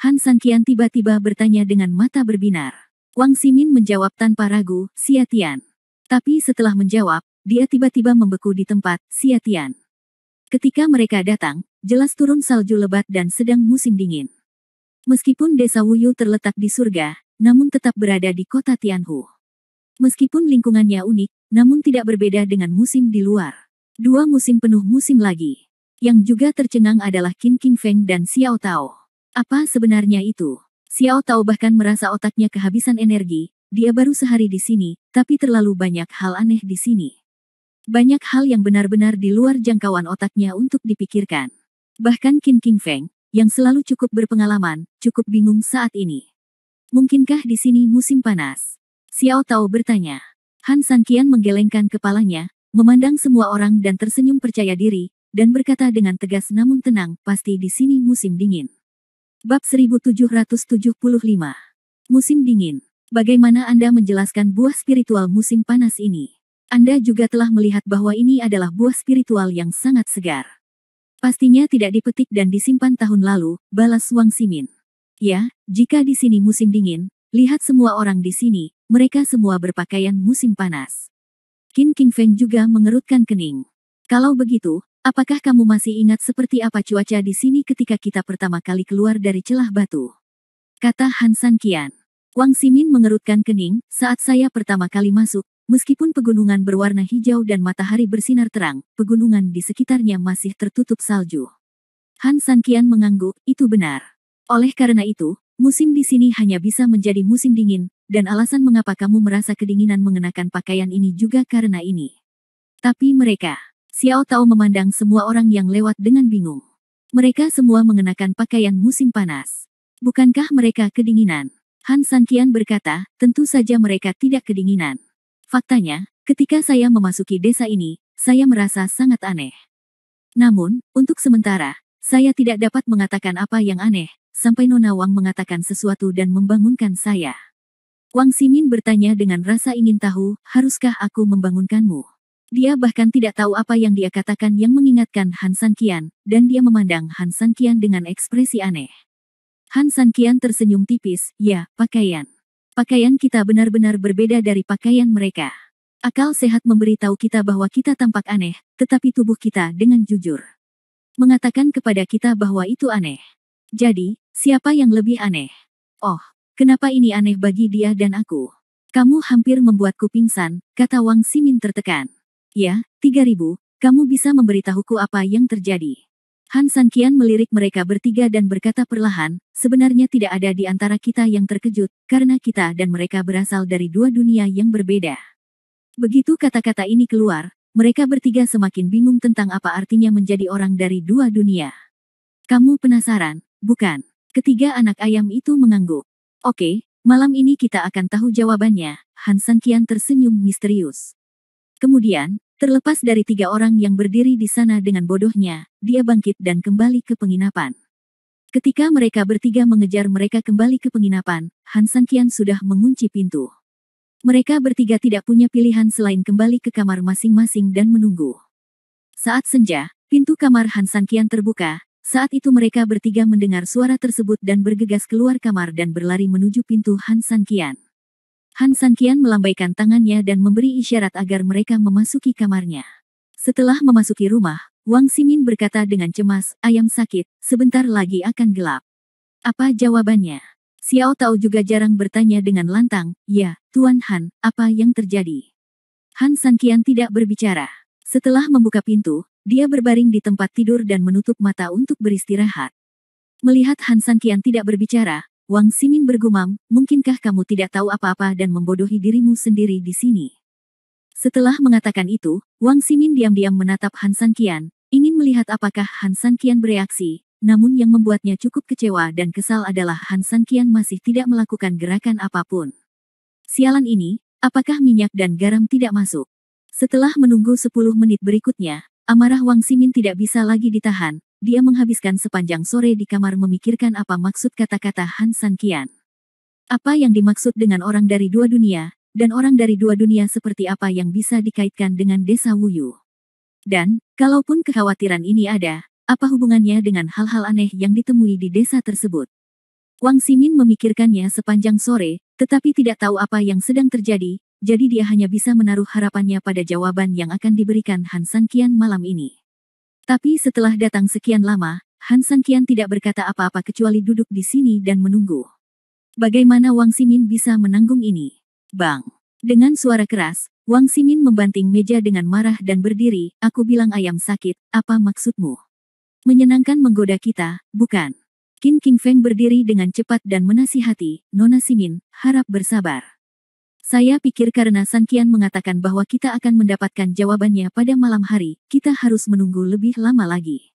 Han Sanqian tiba-tiba bertanya dengan mata berbinar. Wang Ximin menjawab tanpa ragu, Xia Tian. Tapi setelah menjawab, dia tiba-tiba membeku di tempat, Xia Tian. Ketika mereka datang, jelas turun salju lebat dan sedang musim dingin. Meskipun desa Wuyu terletak di surga, namun tetap berada di kota Tianhu. Meskipun lingkungannya unik, namun tidak berbeda dengan musim di luar. 2 musim penuh musim lagi. Yang juga tercengang adalah Qin Feng dan Xiao Tao. Apa sebenarnya itu? Xiao Tao bahkan merasa otaknya kehabisan energi, dia baru sehari di sini, tapi terlalu banyak hal aneh di sini. Banyak hal yang benar-benar di luar jangkauan otaknya untuk dipikirkan. Bahkan Qin Feng, yang selalu cukup berpengalaman, cukup bingung saat ini. Mungkinkah di sini musim panas? Xiao Tao bertanya. Han Sanqian menggelengkan kepalanya, memandang semua orang dan tersenyum percaya diri, dan berkata dengan tegas namun tenang, pasti di sini musim dingin. Bab 1775. Musim dingin. Bagaimana Anda menjelaskan buah spiritual musim panas ini? Anda juga telah melihat bahwa ini adalah buah spiritual yang sangat segar. Pastinya tidak dipetik dan disimpan tahun lalu, balas Wang Ximin. Ya, jika di sini musim dingin, lihat semua orang di sini, mereka semua berpakaian musim panas. Qin Feng juga mengerutkan kening. Kalau begitu, apakah kamu masih ingat seperti apa cuaca di sini ketika kita pertama kali keluar dari celah batu? Kata Han Sanqian. Wang Ximin mengerutkan kening, saat saya pertama kali masuk, meskipun pegunungan berwarna hijau dan matahari bersinar terang, pegunungan di sekitarnya masih tertutup salju. Han Sanqian mengangguk, itu benar. Oleh karena itu, musim di sini hanya bisa menjadi musim dingin, dan alasan mengapa kamu merasa kedinginan mengenakan pakaian ini juga karena ini. Tapi mereka, Xiao Tao memandang semua orang yang lewat dengan bingung. Mereka semua mengenakan pakaian musim panas. Bukankah mereka kedinginan? Han Sanqian berkata, tentu saja mereka tidak kedinginan. Faktanya, ketika saya memasuki desa ini, saya merasa sangat aneh. Namun, untuk sementara, saya tidak dapat mengatakan apa yang aneh, sampai Nona Wang mengatakan sesuatu dan membangunkan saya. Wang Ximin bertanya dengan rasa ingin tahu, haruskah aku membangunkanmu? Dia bahkan tidak tahu apa yang dia katakan yang mengingatkan Han Sanqian, dan dia memandang Han Sanqian dengan ekspresi aneh. Han Sanqian tersenyum tipis, ya, pakaian. Pakaian kita benar-benar berbeda dari pakaian mereka. Akal sehat memberitahu kita bahwa kita tampak aneh, tetapi tubuh kita dengan jujur mengatakan kepada kita bahwa itu aneh. Jadi, siapa yang lebih aneh? Oh, kenapa ini aneh bagi dia dan aku? Kamu hampir membuatku pingsan, kata Wang Ximin tertekan. Ya, 3000, kamu bisa memberitahuku apa yang terjadi. Han Sanqian melirik mereka bertiga dan berkata perlahan, sebenarnya tidak ada di antara kita yang terkejut, karena kita dan mereka berasal dari 2 dunia yang berbeda. Begitu kata-kata ini keluar, mereka bertiga semakin bingung tentang apa artinya menjadi orang dari 2 dunia. Kamu penasaran, bukan? Ketiga anak ayam itu mengangguk. Oke, malam ini kita akan tahu jawabannya, Han Sanqian tersenyum misterius. Kemudian, terlepas dari 3 orang yang berdiri di sana dengan bodohnya, dia bangkit dan kembali ke penginapan. Ketika mereka bertiga mengejar mereka kembali ke penginapan, Han Sanqian sudah mengunci pintu. Mereka bertiga tidak punya pilihan selain kembali ke kamar masing-masing dan menunggu. Saat senja, pintu kamar Han Sanqian terbuka. Saat itu mereka bertiga mendengar suara tersebut dan bergegas keluar kamar dan berlari menuju pintu Han Sanqian. Han Sanqian melambaikan tangannya dan memberi isyarat agar mereka memasuki kamarnya. Setelah memasuki rumah, Wang Ximin berkata dengan cemas, "Ayam sakit, sebentar lagi akan gelap." Apa jawabannya? Xiao Tao juga jarang bertanya dengan lantang, "Ya, Tuan Han, apa yang terjadi?" Han Sanqian tidak berbicara. Setelah membuka pintu, dia berbaring di tempat tidur dan menutup mata untuk beristirahat. Melihat Han Sanqian tidak berbicara, Wang Ximin bergumam, "Mungkinkah kamu tidak tahu apa-apa dan membodohi dirimu sendiri di sini?" Setelah mengatakan itu, Wang Ximin diam-diam menatap Han Sanqian, ingin melihat apakah Han Sanqian bereaksi, namun yang membuatnya cukup kecewa dan kesal adalah Han Sanqian masih tidak melakukan gerakan apapun. Sialan ini, apakah minyak dan garam tidak masuk? Setelah menunggu 10 menit berikutnya, amarah Wang Ximin tidak bisa lagi ditahan, dia menghabiskan sepanjang sore di kamar memikirkan apa maksud kata-kata Han Sanqian. Apa yang dimaksud dengan orang dari dua dunia, dan orang dari dua dunia seperti apa yang bisa dikaitkan dengan desa Wuyu. Dan, kalaupun kekhawatiran ini ada, apa hubungannya dengan hal-hal aneh yang ditemui di desa tersebut? Wang Ximin memikirkannya sepanjang sore, tetapi tidak tahu apa yang sedang terjadi, jadi dia hanya bisa menaruh harapannya pada jawaban yang akan diberikan Han Sanqian malam ini. Tapi setelah datang sekian lama, Han Sanqian tidak berkata apa-apa kecuali duduk di sini dan menunggu. Bagaimana Wang Ximin bisa menanggung ini? Bang! Dengan suara keras, Wang Ximin membanting meja dengan marah dan berdiri, "Aku bilang ayam sakit, apa maksudmu? Menyenangkan menggoda kita, bukan?" Qin King Feng berdiri dengan cepat dan menasihati, "Nona Ximin, harap bersabar. Saya pikir karena Sanqian mengatakan bahwa kita akan mendapatkan jawabannya pada malam hari, kita harus menunggu lebih lama lagi.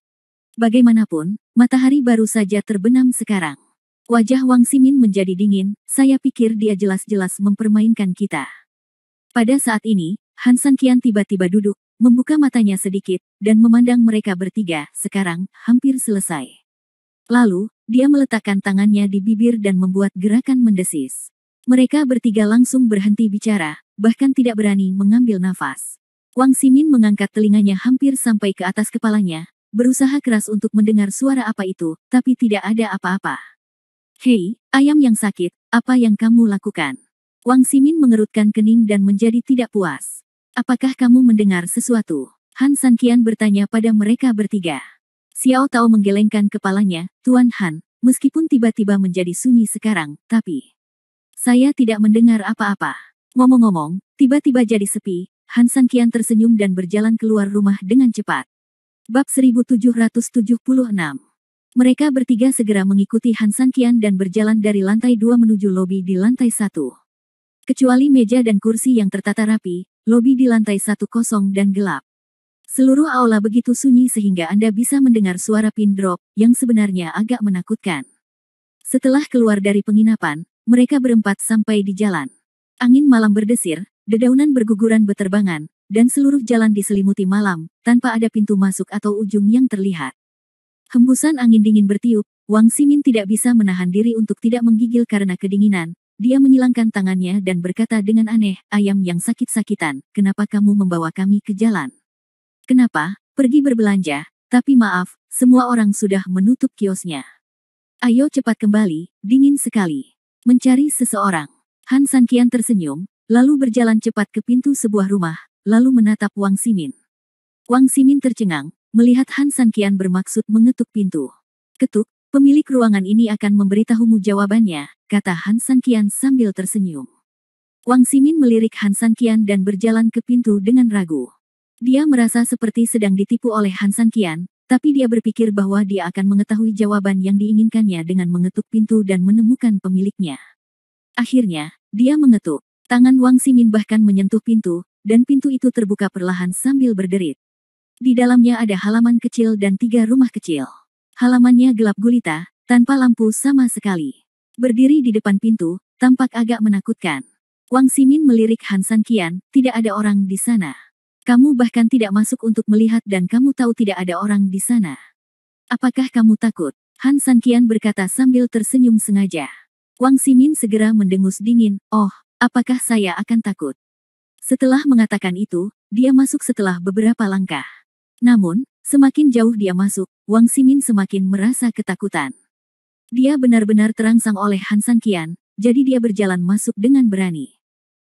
Bagaimanapun, matahari baru saja terbenam sekarang." Wajah Wang Ximin menjadi dingin, "Saya pikir dia jelas-jelas mempermainkan kita." Pada saat ini, Han Sanqian tiba-tiba duduk, membuka matanya sedikit, dan memandang mereka bertiga, "Sekarang, hampir selesai." Lalu, dia meletakkan tangannya di bibir dan membuat gerakan mendesis. Mereka bertiga langsung berhenti bicara, bahkan tidak berani mengambil nafas. Wang Ximin mengangkat telinganya hampir sampai ke atas kepalanya, berusaha keras untuk mendengar suara apa itu, tapi tidak ada apa-apa. "Hei, ayam yang sakit, apa yang kamu lakukan?" Wang Ximin mengerutkan kening dan menjadi tidak puas. "Apakah kamu mendengar sesuatu?" Han Sanqian bertanya pada mereka bertiga. Xiao Tao menggelengkan kepalanya, "Tuan Han, meskipun tiba-tiba menjadi sunyi sekarang, tapi saya tidak mendengar apa-apa." Ngomong-ngomong, tiba-tiba jadi sepi, Han Sanqian tersenyum dan berjalan keluar rumah dengan cepat. Bab 1776. Mereka bertiga segera mengikuti Han Sanqian dan berjalan dari lantai 2 menuju lobi di lantai 1. Kecuali meja dan kursi yang tertata rapi, lobi di lantai 1 kosong dan gelap. Seluruh aula begitu sunyi sehingga Anda bisa mendengar suara pin drop, yang sebenarnya agak menakutkan. Setelah keluar dari penginapan, mereka berempat sampai di jalan. Angin malam berdesir, dedaunan berguguran beterbangan, dan seluruh jalan diselimuti malam, tanpa ada pintu masuk atau ujung yang terlihat. Hembusan angin dingin bertiup, Wang Ximin tidak bisa menahan diri untuk tidak menggigil karena kedinginan. Dia menyilangkan tangannya dan berkata dengan aneh, "Ayam yang sakit-sakitan, kenapa kamu membawa kami ke jalan?" "Kenapa? Pergi berbelanja, tapi maaf, semua orang sudah menutup kiosnya. Ayo cepat kembali, dingin sekali." Mencari seseorang. Han Sanqian tersenyum, lalu berjalan cepat ke pintu sebuah rumah, lalu menatap Wang Ximin. Wang Ximin tercengang, melihat Han Sanqian bermaksud mengetuk pintu. "Ketuk, pemilik ruangan ini akan memberitahumu jawabannya," kata Han Sanqian sambil tersenyum. Wang Ximin melirik Han Sanqian dan berjalan ke pintu dengan ragu. Dia merasa seperti sedang ditipu oleh Han Sanqian, tapi dia berpikir bahwa dia akan mengetahui jawaban yang diinginkannya dengan mengetuk pintu dan menemukan pemiliknya. Akhirnya, dia mengetuk. Tangan Wang Ximin bahkan menyentuh pintu, dan pintu itu terbuka perlahan sambil berderit. Di dalamnya ada halaman kecil dan 3 rumah kecil. Halamannya gelap gulita, tanpa lampu sama sekali. Berdiri di depan pintu, tampak agak menakutkan. Wang Ximin melirik Han Sanqian, "Tidak ada orang di sana. Kamu bahkan tidak masuk untuk melihat dan kamu tahu tidak ada orang di sana. Apakah kamu takut?" Han Sanqian berkata sambil tersenyum sengaja. Wang Ximin segera mendengus dingin, oh, apakah saya akan takut? Setelah mengatakan itu, dia masuk setelah beberapa langkah. Namun, semakin jauh dia masuk, Wang Ximin semakin merasa ketakutan. Dia benar-benar terangsang oleh Han Sanqian, jadi dia berjalan masuk dengan berani.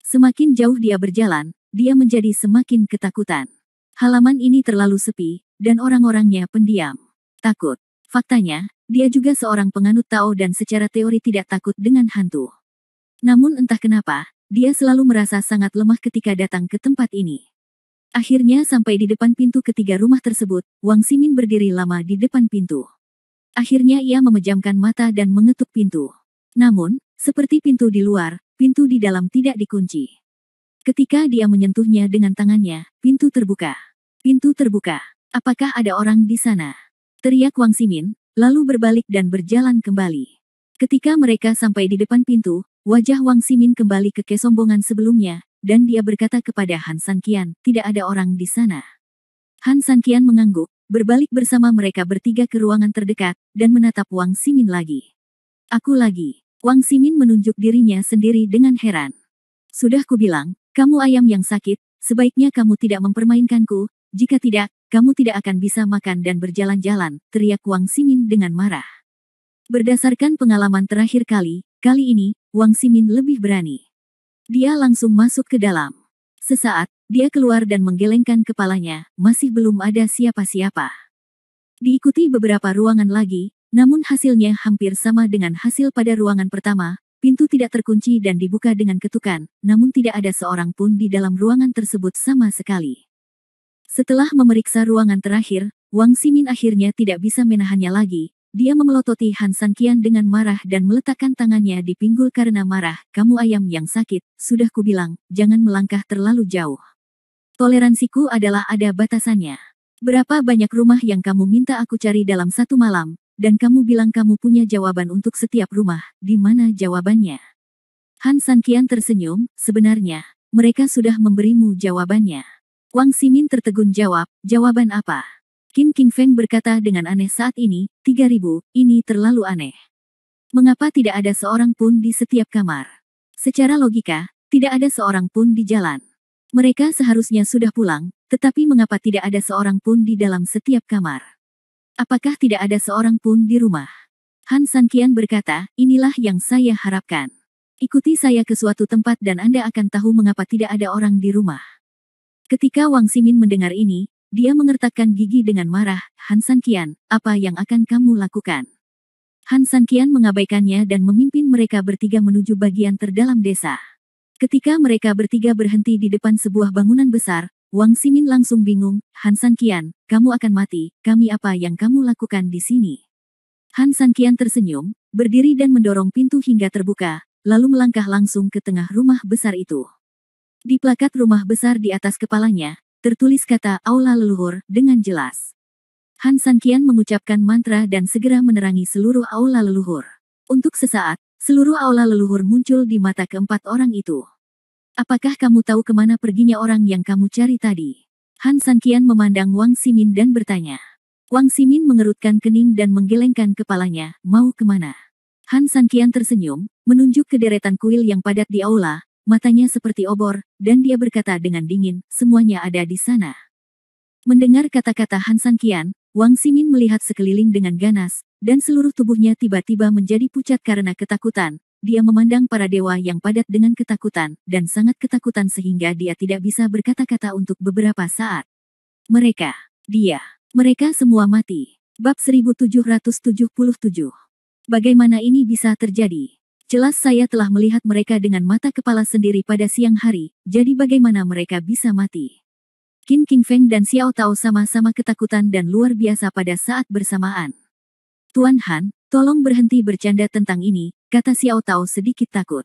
Semakin jauh dia berjalan, dia menjadi semakin ketakutan. Halaman ini terlalu sepi, dan orang-orangnya pendiam. Takut. Faktanya, dia juga seorang penganut Tao dan secara teori tidak takut dengan hantu. Namun entah kenapa, dia selalu merasa sangat lemah ketika datang ke tempat ini. Akhirnya sampai di depan pintu ketiga rumah tersebut, Wang Ximin berdiri lama di depan pintu. Akhirnya ia memejamkan mata dan mengetuk pintu. Namun, seperti pintu di luar, pintu di dalam tidak dikunci. Ketika dia menyentuhnya dengan tangannya, pintu terbuka. Pintu terbuka. Apakah ada orang di sana? Teriak Wang Ximin, lalu berbalik dan berjalan kembali. Ketika mereka sampai di depan pintu, wajah Wang Ximin kembali ke kesombongan sebelumnya, dan dia berkata kepada Han Sanqian, tidak ada orang di sana. Han Sanqian mengangguk, berbalik bersama mereka bertiga ke ruangan terdekat, dan menatap Wang Ximin lagi. Aku lagi. Wang Ximin menunjuk dirinya sendiri dengan heran. Sudah kubilang, kamu ayam yang sakit, sebaiknya kamu tidak mempermainkanku, jika tidak, kamu tidak akan bisa makan dan berjalan-jalan, teriak Wang Ximin dengan marah. Berdasarkan pengalaman terakhir kali ini, Wang Ximin lebih berani. Dia langsung masuk ke dalam. Sesaat, dia keluar dan menggelengkan kepalanya, masih belum ada siapa-siapa. Diikuti beberapa ruangan lagi, namun hasilnya hampir sama dengan hasil pada ruangan pertama, pintu tidak terkunci dan dibuka dengan ketukan, namun tidak ada seorang pun di dalam ruangan tersebut sama sekali. Setelah memeriksa ruangan terakhir, Wang Ximin akhirnya tidak bisa menahannya lagi. Dia memelototi Han Sanqian dengan marah dan meletakkan tangannya di pinggul karena marah. Kamu ayam yang sakit, sudah kubilang, jangan melangkah terlalu jauh. Toleransiku adalah ada batasannya. Berapa banyak rumah yang kamu minta aku cari dalam satu malam, dan kamu bilang kamu punya jawaban untuk setiap rumah, di mana jawabannya? Han Sanqian tersenyum, sebenarnya, mereka sudah memberimu jawabannya. Wang Ximin tertegun jawab, jawaban apa? Qin Qingfeng berkata dengan aneh saat ini, 3000, ini terlalu aneh. Mengapa tidak ada seorang pun di setiap kamar? Secara logika, tidak ada seorang pun di jalan. Mereka seharusnya sudah pulang, tetapi mengapa tidak ada seorang pun di dalam setiap kamar? Apakah tidak ada seorang pun di rumah? Han Sanqian berkata, inilah yang saya harapkan. Ikuti saya ke suatu tempat dan Anda akan tahu mengapa tidak ada orang di rumah. Ketika Wang Ximin mendengar ini, dia mengertakkan gigi dengan marah, Han Sanqian, apa yang akan kamu lakukan? Han Sanqian mengabaikannya dan memimpin mereka bertiga menuju bagian terdalam desa. Ketika mereka bertiga berhenti di depan sebuah bangunan besar, Wang Ximin langsung bingung, Han Sanqian, kamu akan mati, kami apa yang kamu lakukan di sini? Han Sanqian tersenyum, berdiri dan mendorong pintu hingga terbuka, lalu melangkah langsung ke tengah rumah besar itu. Di plakat rumah besar di atas kepalanya, tertulis kata Aula Leluhur dengan jelas. Han Sanqian mengucapkan mantra dan segera menerangi seluruh aula leluhur. Untuk sesaat, seluruh aula leluhur muncul di mata keempat orang itu. Apakah kamu tahu kemana perginya orang yang kamu cari tadi? Han Sanqian memandang Wang Ximin dan bertanya. Wang Ximin mengerutkan kening dan menggelengkan kepalanya, mau kemana? Han Sanqian tersenyum, menunjuk ke deretan kuil yang padat di aula, matanya seperti obor, dan dia berkata dengan dingin, semuanya ada di sana. Mendengar kata-kata Han Sanqian, Wang Ximin melihat sekeliling dengan ganas, dan seluruh tubuhnya tiba-tiba menjadi pucat karena ketakutan. Dia memandang para dewa yang padat dengan ketakutan, dan sangat ketakutan sehingga dia tidak bisa berkata-kata untuk beberapa saat. Mereka semua mati. Bab 1777. Bagaimana ini bisa terjadi? Jelas saya telah melihat mereka dengan mata kepala sendiri pada siang hari, jadi bagaimana mereka bisa mati? Qin Qingfeng dan Xiao Tao sama-sama ketakutan dan luar biasa pada saat bersamaan. Tuan Han, tolong berhenti bercanda tentang ini, kata Xiao Tao sedikit takut.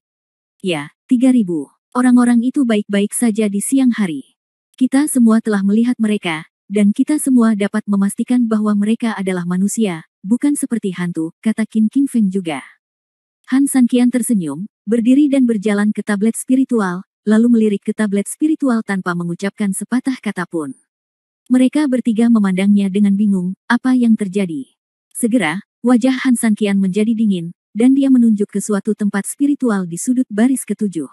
Ya, 3000. Orang-orang itu baik-baik saja di siang hari. Kita semua telah melihat mereka, dan kita semua dapat memastikan bahwa mereka adalah manusia, bukan seperti hantu, kata Qin Qingfeng juga. Han Sanqian tersenyum, berdiri dan berjalan ke tablet spiritual, lalu melirik ke tablet spiritual tanpa mengucapkan sepatah kata pun. Mereka bertiga memandangnya dengan bingung, apa yang terjadi? Segera, Wajah Han Sanqian menjadi dingin, dan dia menunjuk ke suatu tempat spiritual di sudut baris ketujuh.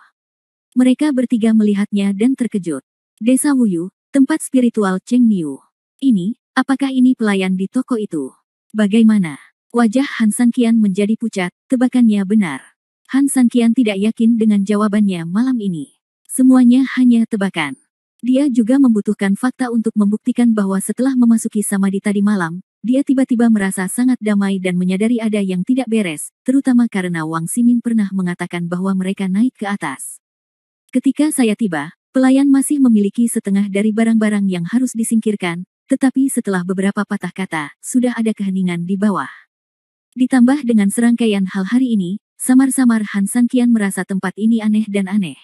Mereka bertiga melihatnya dan terkejut. Desa Wuyu, tempat spiritual Cheng Niu. Ini, apakah ini pelayan di toko itu? Bagaimana? Wajah Han Sanqian menjadi pucat, tebakannya benar. Han Sanqian tidak yakin dengan jawabannya malam ini. Semuanya hanya tebakan. Dia juga membutuhkan fakta untuk membuktikan bahwa setelah memasuki samadhi tadi malam, dia tiba-tiba merasa sangat damai dan menyadari ada yang tidak beres, terutama karena Wang Ximin pernah mengatakan bahwa mereka naik ke atas. Ketika saya tiba, pelayan masih memiliki setengah dari barang-barang yang harus disingkirkan, tetapi setelah beberapa patah kata, sudah ada keheningan di bawah. Ditambah dengan serangkaian hal hari ini, samar-samar Han Sanqian merasa tempat ini aneh dan aneh.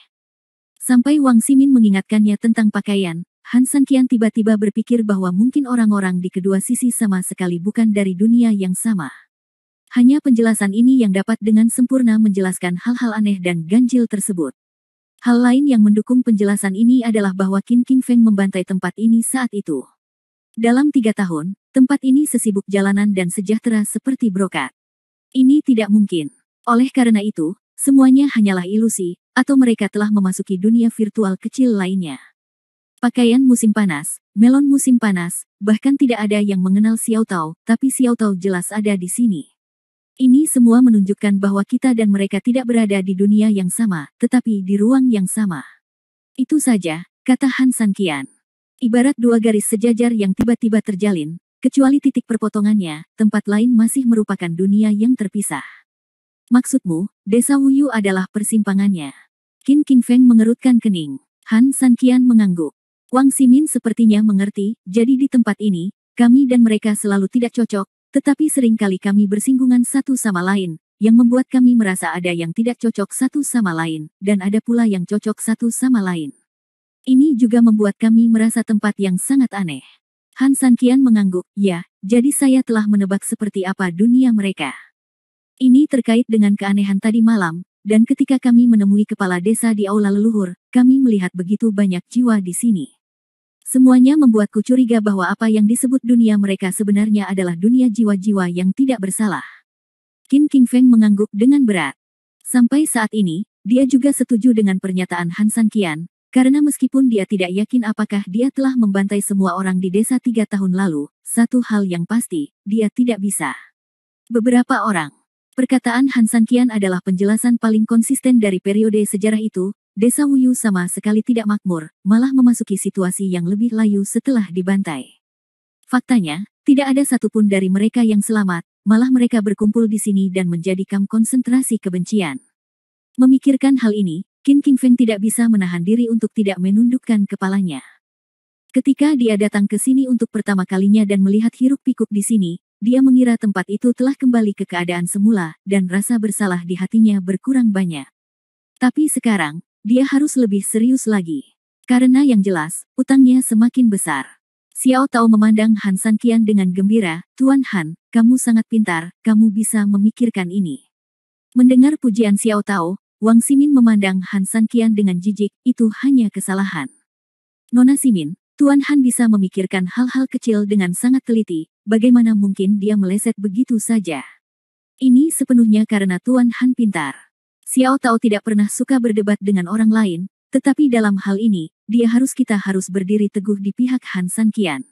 Sampai Wang Ximin mengingatkannya tentang pakaian, Han Sanqian tiba-tiba berpikir bahwa mungkin orang-orang di kedua sisi sama sekali bukan dari dunia yang sama. Hanya penjelasan ini yang dapat dengan sempurna menjelaskan hal-hal aneh dan ganjil tersebut. Hal lain yang mendukung penjelasan ini adalah bahwa Qin King Feng membantai tempat ini saat itu. Dalam 3 tahun, tempat ini sesibuk jalanan dan sejahtera seperti brokat. Ini tidak mungkin. Oleh karena itu, semuanya hanyalah ilusi, atau mereka telah memasuki dunia virtual kecil lainnya. Pakaian musim panas, melon musim panas, bahkan tidak ada yang mengenal Xiao Tao, tapi Xiao Tao jelas ada di sini. Ini semua menunjukkan bahwa kita dan mereka tidak berada di dunia yang sama, tetapi di ruang yang sama. Itu saja, kata Han Sanqian. Ibarat dua garis sejajar yang tiba-tiba terjalin, kecuali titik perpotongannya, tempat lain masih merupakan dunia yang terpisah. Maksudmu, desa Wuyu adalah persimpangannya. Qin King Feng mengerutkan kening. Han Sanqian mengangguk. Wang Ximin sepertinya mengerti, jadi di tempat ini, kami dan mereka selalu tidak cocok, tetapi seringkali kami bersinggungan satu sama lain, yang membuat kami merasa ada yang tidak cocok satu sama lain, dan ada pula yang cocok satu sama lain. Ini juga membuat kami merasa tempat yang sangat aneh. Han Sanqian mengangguk, ya, jadi saya telah menebak seperti apa dunia mereka. Ini terkait dengan keanehan tadi malam, dan ketika kami menemui kepala desa di aula leluhur, kami melihat begitu banyak jiwa di sini. Semuanya membuatku curiga bahwa apa yang disebut dunia mereka sebenarnya adalah dunia jiwa-jiwa yang tidak bersalah. Qin King Feng mengangguk dengan berat. Sampai saat ini, dia juga setuju dengan pernyataan Han Sanqian, karena meskipun dia tidak yakin apakah dia telah membantai semua orang di desa 3 tahun lalu, satu hal yang pasti, dia tidak bisa. Beberapa orang. Perkataan Han Sanqian adalah penjelasan paling konsisten dari periode sejarah itu. Desa Wuyu sama sekali tidak makmur, malah memasuki situasi yang lebih layu setelah dibantai. Faktanya, tidak ada satupun dari mereka yang selamat, malah mereka berkumpul di sini dan menjadi kamp konsentrasi kebencian. Memikirkan hal ini, Qin King Feng tidak bisa menahan diri untuk tidak menundukkan kepalanya. Ketika dia datang ke sini untuk pertama kalinya dan melihat hiruk-pikuk di sini, dia mengira tempat itu telah kembali ke keadaan semula, dan rasa bersalah di hatinya berkurang banyak. Tapi sekarang, dia harus lebih serius lagi. Karena yang jelas, utangnya semakin besar. Xiao Tao memandang Han Sanqian dengan gembira, Tuan Han, kamu sangat pintar, kamu bisa memikirkan ini. Mendengar pujian Xiao Tao, Wang Ximin memandang Han Sanqian dengan jijik, itu hanya kesalahan. Nona Ximin, Tuan Han bisa memikirkan hal-hal kecil dengan sangat teliti, bagaimana mungkin dia meleset begitu saja? Ini sepenuhnya karena Tuan Han pintar. Xiao Tao tidak pernah suka berdebat dengan orang lain, tetapi dalam hal ini, kita harus berdiri teguh di pihak Han Sanqian.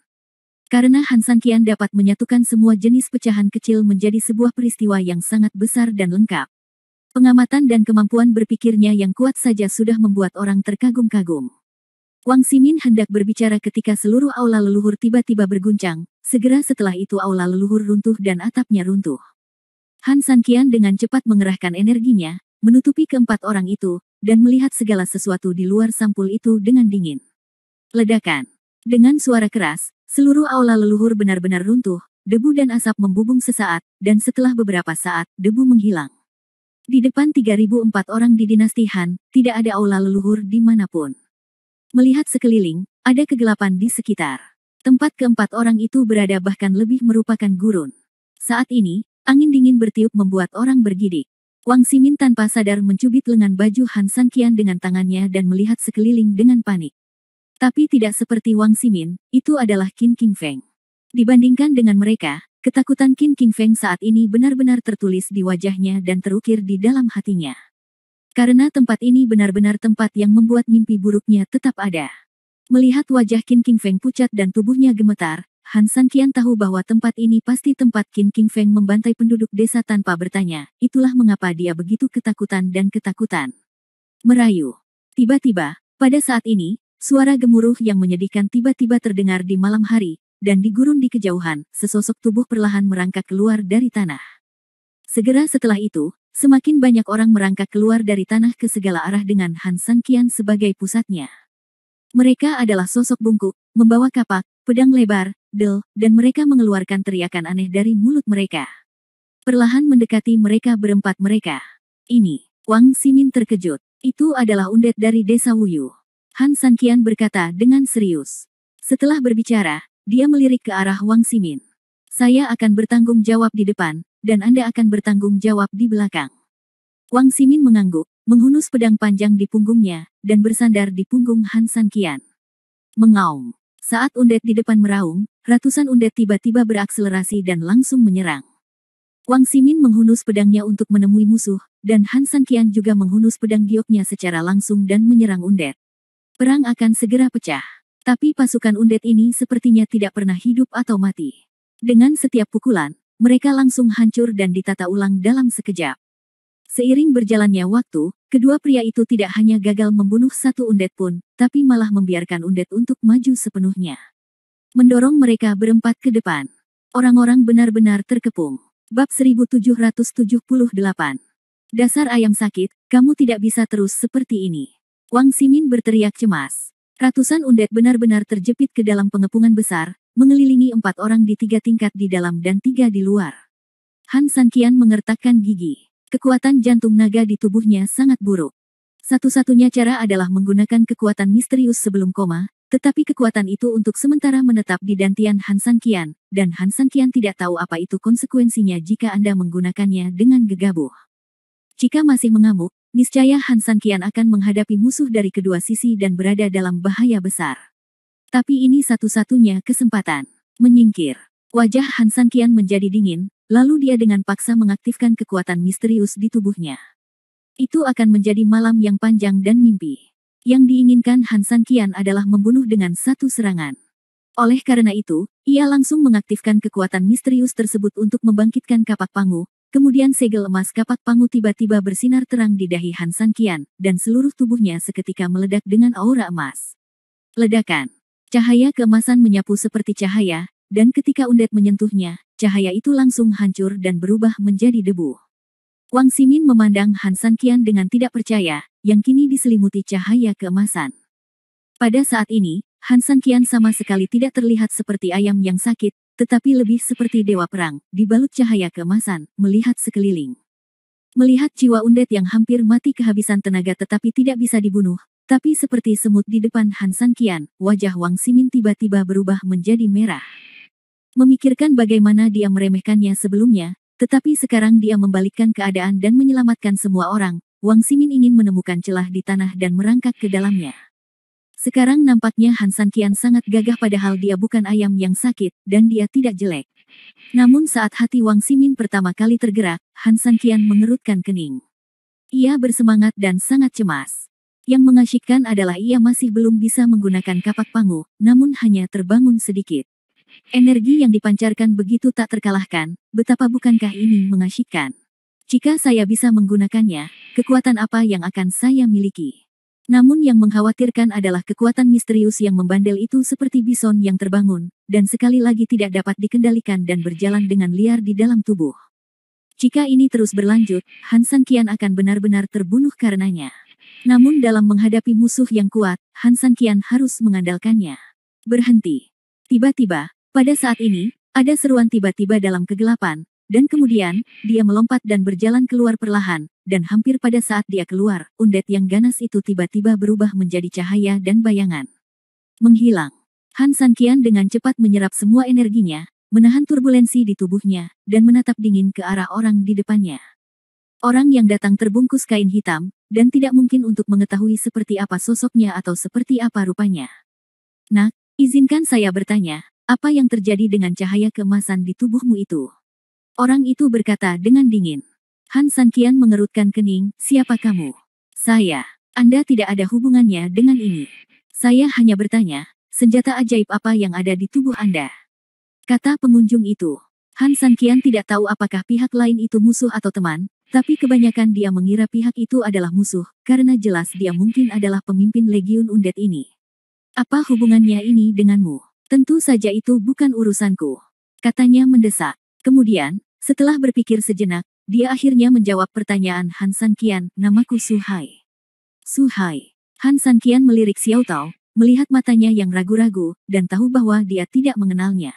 Karena Han Sanqian dapat menyatukan semua jenis pecahan kecil menjadi sebuah peristiwa yang sangat besar dan lengkap. Pengamatan dan kemampuan berpikirnya yang kuat saja sudah membuat orang terkagum-kagum. Wang Ximin hendak berbicara ketika seluruh aula leluhur tiba-tiba berguncang, segera setelah itu aula leluhur runtuh dan atapnya runtuh. Han Sanqian dengan cepat mengerahkan energinya, menutupi keempat orang itu, dan melihat segala sesuatu di luar sampul itu dengan dingin. Ledakan. Dengan suara keras, seluruh aula leluhur benar-benar runtuh, debu dan asap membubung sesaat, dan setelah beberapa saat, debu menghilang. Di depan 3.004 orang di dinasti Han, tidak ada aula leluhur dimanapun. Melihat sekeliling, ada kegelapan di sekitar. Tempat keempat orang itu berada bahkan lebih merupakan gurun. Saat ini, angin dingin bertiup membuat orang bergidik. Wang Ximin tanpa sadar mencubit lengan baju Han Sanqian dengan tangannya dan melihat sekeliling dengan panik. Tapi tidak seperti Wang Ximin, itu adalah Qin King Feng. Dibandingkan dengan mereka, Ketakutan Qin King Feng saat ini benar-benar tertulis di wajahnya dan terukir di dalam hatinya. Karena tempat ini benar-benar tempat yang membuat mimpi buruknya tetap ada. Melihat wajah Qin King Feng pucat dan tubuhnya gemetar, Han San Qian tahu bahwa tempat ini pasti tempat Qin King Feng membantai penduduk desa tanpa bertanya. Itulah mengapa dia begitu ketakutan dan ketakutan. Merayu. Tiba-tiba, pada saat ini, suara gemuruh yang menyedihkan tiba-tiba terdengar di malam hari, dan di gurun di kejauhan, sesosok tubuh perlahan merangkak keluar dari tanah. Segera setelah itu, semakin banyak orang merangkak keluar dari tanah ke segala arah dengan Han San Qian sebagai pusatnya. Mereka adalah sosok bungkuk, membawa kapak, pedang lebar, dan mereka mengeluarkan teriakan aneh dari mulut mereka. Perlahan mendekati mereka berempat mereka. Ini, Wang Ximin terkejut. Itu adalah undet dari desa Wuyu. Han San Qian berkata dengan serius. Setelah berbicara, dia melirik ke arah Wang Ximin. Saya akan bertanggung jawab di depan, dan Anda akan bertanggung jawab di belakang. Wang Ximin mengangguk, menghunus pedang panjang di punggungnya, dan bersandar di punggung Han San Qian. Mengaum. Saat undet di depan meraung, ratusan undet tiba-tiba berakselerasi dan langsung menyerang. Wang Ximin menghunus pedangnya untuk menemui musuh, dan Han San Qian juga menghunus pedang gioknya secara langsung dan menyerang undet. Perang akan segera pecah. Tapi pasukan undet ini sepertinya tidak pernah hidup atau mati. Dengan setiap pukulan, mereka langsung hancur dan ditata ulang dalam sekejap. Seiring berjalannya waktu, kedua pria itu tidak hanya gagal membunuh satu undet pun, tapi malah membiarkan undet untuk maju sepenuhnya. Mendorong mereka berempat ke depan. Orang-orang benar-benar terkepung. Bab 1778. Dasar ayam sakit, kamu tidak bisa terus seperti ini. Wang Ximin berteriak cemas. Ratusan undet benar-benar terjepit ke dalam pengepungan besar, mengelilingi 4 orang di 3 tingkat di dalam dan 3 di luar. Han San Qian mengertakkan gigi. Kekuatan jantung naga di tubuhnya sangat buruk. Satu-satunya cara adalah menggunakan kekuatan misterius sebelum koma, tetapi kekuatan itu untuk sementara menetap di dantian Han San Qian, dan Han San Qian tidak tahu apa itu konsekuensinya jika Anda menggunakannya dengan gegabah. Jika masih mengamuk, niscaya Han San Qian akan menghadapi musuh dari kedua sisi dan berada dalam bahaya besar. Tapi ini satu-satunya kesempatan. Menyingkir. Wajah Han San Qian menjadi dingin, lalu dia dengan paksa mengaktifkan kekuatan misterius di tubuhnya. Itu akan menjadi malam yang panjang dan mimpi. Yang diinginkan Han San Qian adalah membunuh dengan satu serangan. Oleh karena itu, ia langsung mengaktifkan kekuatan misterius tersebut untuk membangkitkan kapak pangu, kemudian segel emas kapak pangu tiba-tiba bersinar terang di dahi Han San Qian, dan seluruh tubuhnya seketika meledak dengan aura emas. Ledakan. Cahaya keemasan menyapu seperti cahaya, dan ketika undet menyentuhnya, cahaya itu langsung hancur dan berubah menjadi debu. Wang Ximin memandang Han San Qian dengan tidak percaya, yang kini diselimuti cahaya keemasan. Pada saat ini, Han San Qian sama sekali tidak terlihat seperti ayam yang sakit, tetapi lebih seperti dewa perang, dibalut cahaya keemasan, melihat sekeliling. Melihat jiwa undet yang hampir mati kehabisan tenaga tetapi tidak bisa dibunuh, tapi seperti semut di depan Han San Qian, wajah Wang Ximin tiba-tiba berubah menjadi merah. Memikirkan bagaimana dia meremehkannya sebelumnya, tetapi sekarang dia membalikkan keadaan dan menyelamatkan semua orang. Wang Ximin ingin menemukan celah di tanah dan merangkak ke dalamnya. Sekarang nampaknya Han San Qian sangat gagah padahal dia bukan ayam yang sakit, dan dia tidak jelek. Namun saat hati Wang Ximin pertama kali tergerak, Han San Qian mengerutkan kening. Ia bersemangat dan sangat cemas. Yang mengasyikkan adalah ia masih belum bisa menggunakan kapak pangu, namun hanya terbangun sedikit. Energi yang dipancarkan begitu tak terkalahkan, betapa bukankah ini mengasyikkan? Jika saya bisa menggunakannya, kekuatan apa yang akan saya miliki? Namun yang mengkhawatirkan adalah kekuatan misterius yang membandel itu seperti bison yang terbangun, dan sekali lagi tidak dapat dikendalikan dan berjalan dengan liar di dalam tubuh. Jika ini terus berlanjut, Han San Qian akan benar-benar terbunuh karenanya. Namun dalam menghadapi musuh yang kuat, Han San Qian harus mengandalkannya. Berhenti. Tiba-tiba, pada saat ini, ada seruan tiba-tiba dalam kegelapan, dan kemudian, dia melompat dan berjalan keluar perlahan, dan hampir pada saat dia keluar, undet yang ganas itu tiba-tiba berubah menjadi cahaya dan bayangan. Menghilang. Han San Qian dengan cepat menyerap semua energinya, menahan turbulensi di tubuhnya, dan menatap dingin ke arah orang di depannya. Orang yang datang terbungkus kain hitam, dan tidak mungkin untuk mengetahui seperti apa sosoknya atau seperti apa rupanya. Nak, izinkan saya bertanya, apa yang terjadi dengan cahaya keemasan di tubuhmu itu? Orang itu berkata dengan dingin. Han Sanqian mengerutkan kening, siapa kamu? Saya. Anda tidak ada hubungannya dengan ini. Saya hanya bertanya, senjata ajaib apa yang ada di tubuh Anda? Kata pengunjung itu. Han Sanqian tidak tahu apakah pihak lain itu musuh atau teman, tapi kebanyakan dia mengira pihak itu adalah musuh, karena jelas dia mungkin adalah pemimpin Legiun Undead ini. Apa hubungannya ini denganmu? Tentu saja itu bukan urusanku. Katanya mendesak. Kemudian, setelah berpikir sejenak, dia akhirnya menjawab pertanyaan Han Sanqian, namaku Su Hai. Su Hai. Han Sanqian melirik Xiao Tao, melihat matanya yang ragu-ragu, dan tahu bahwa dia tidak mengenalnya.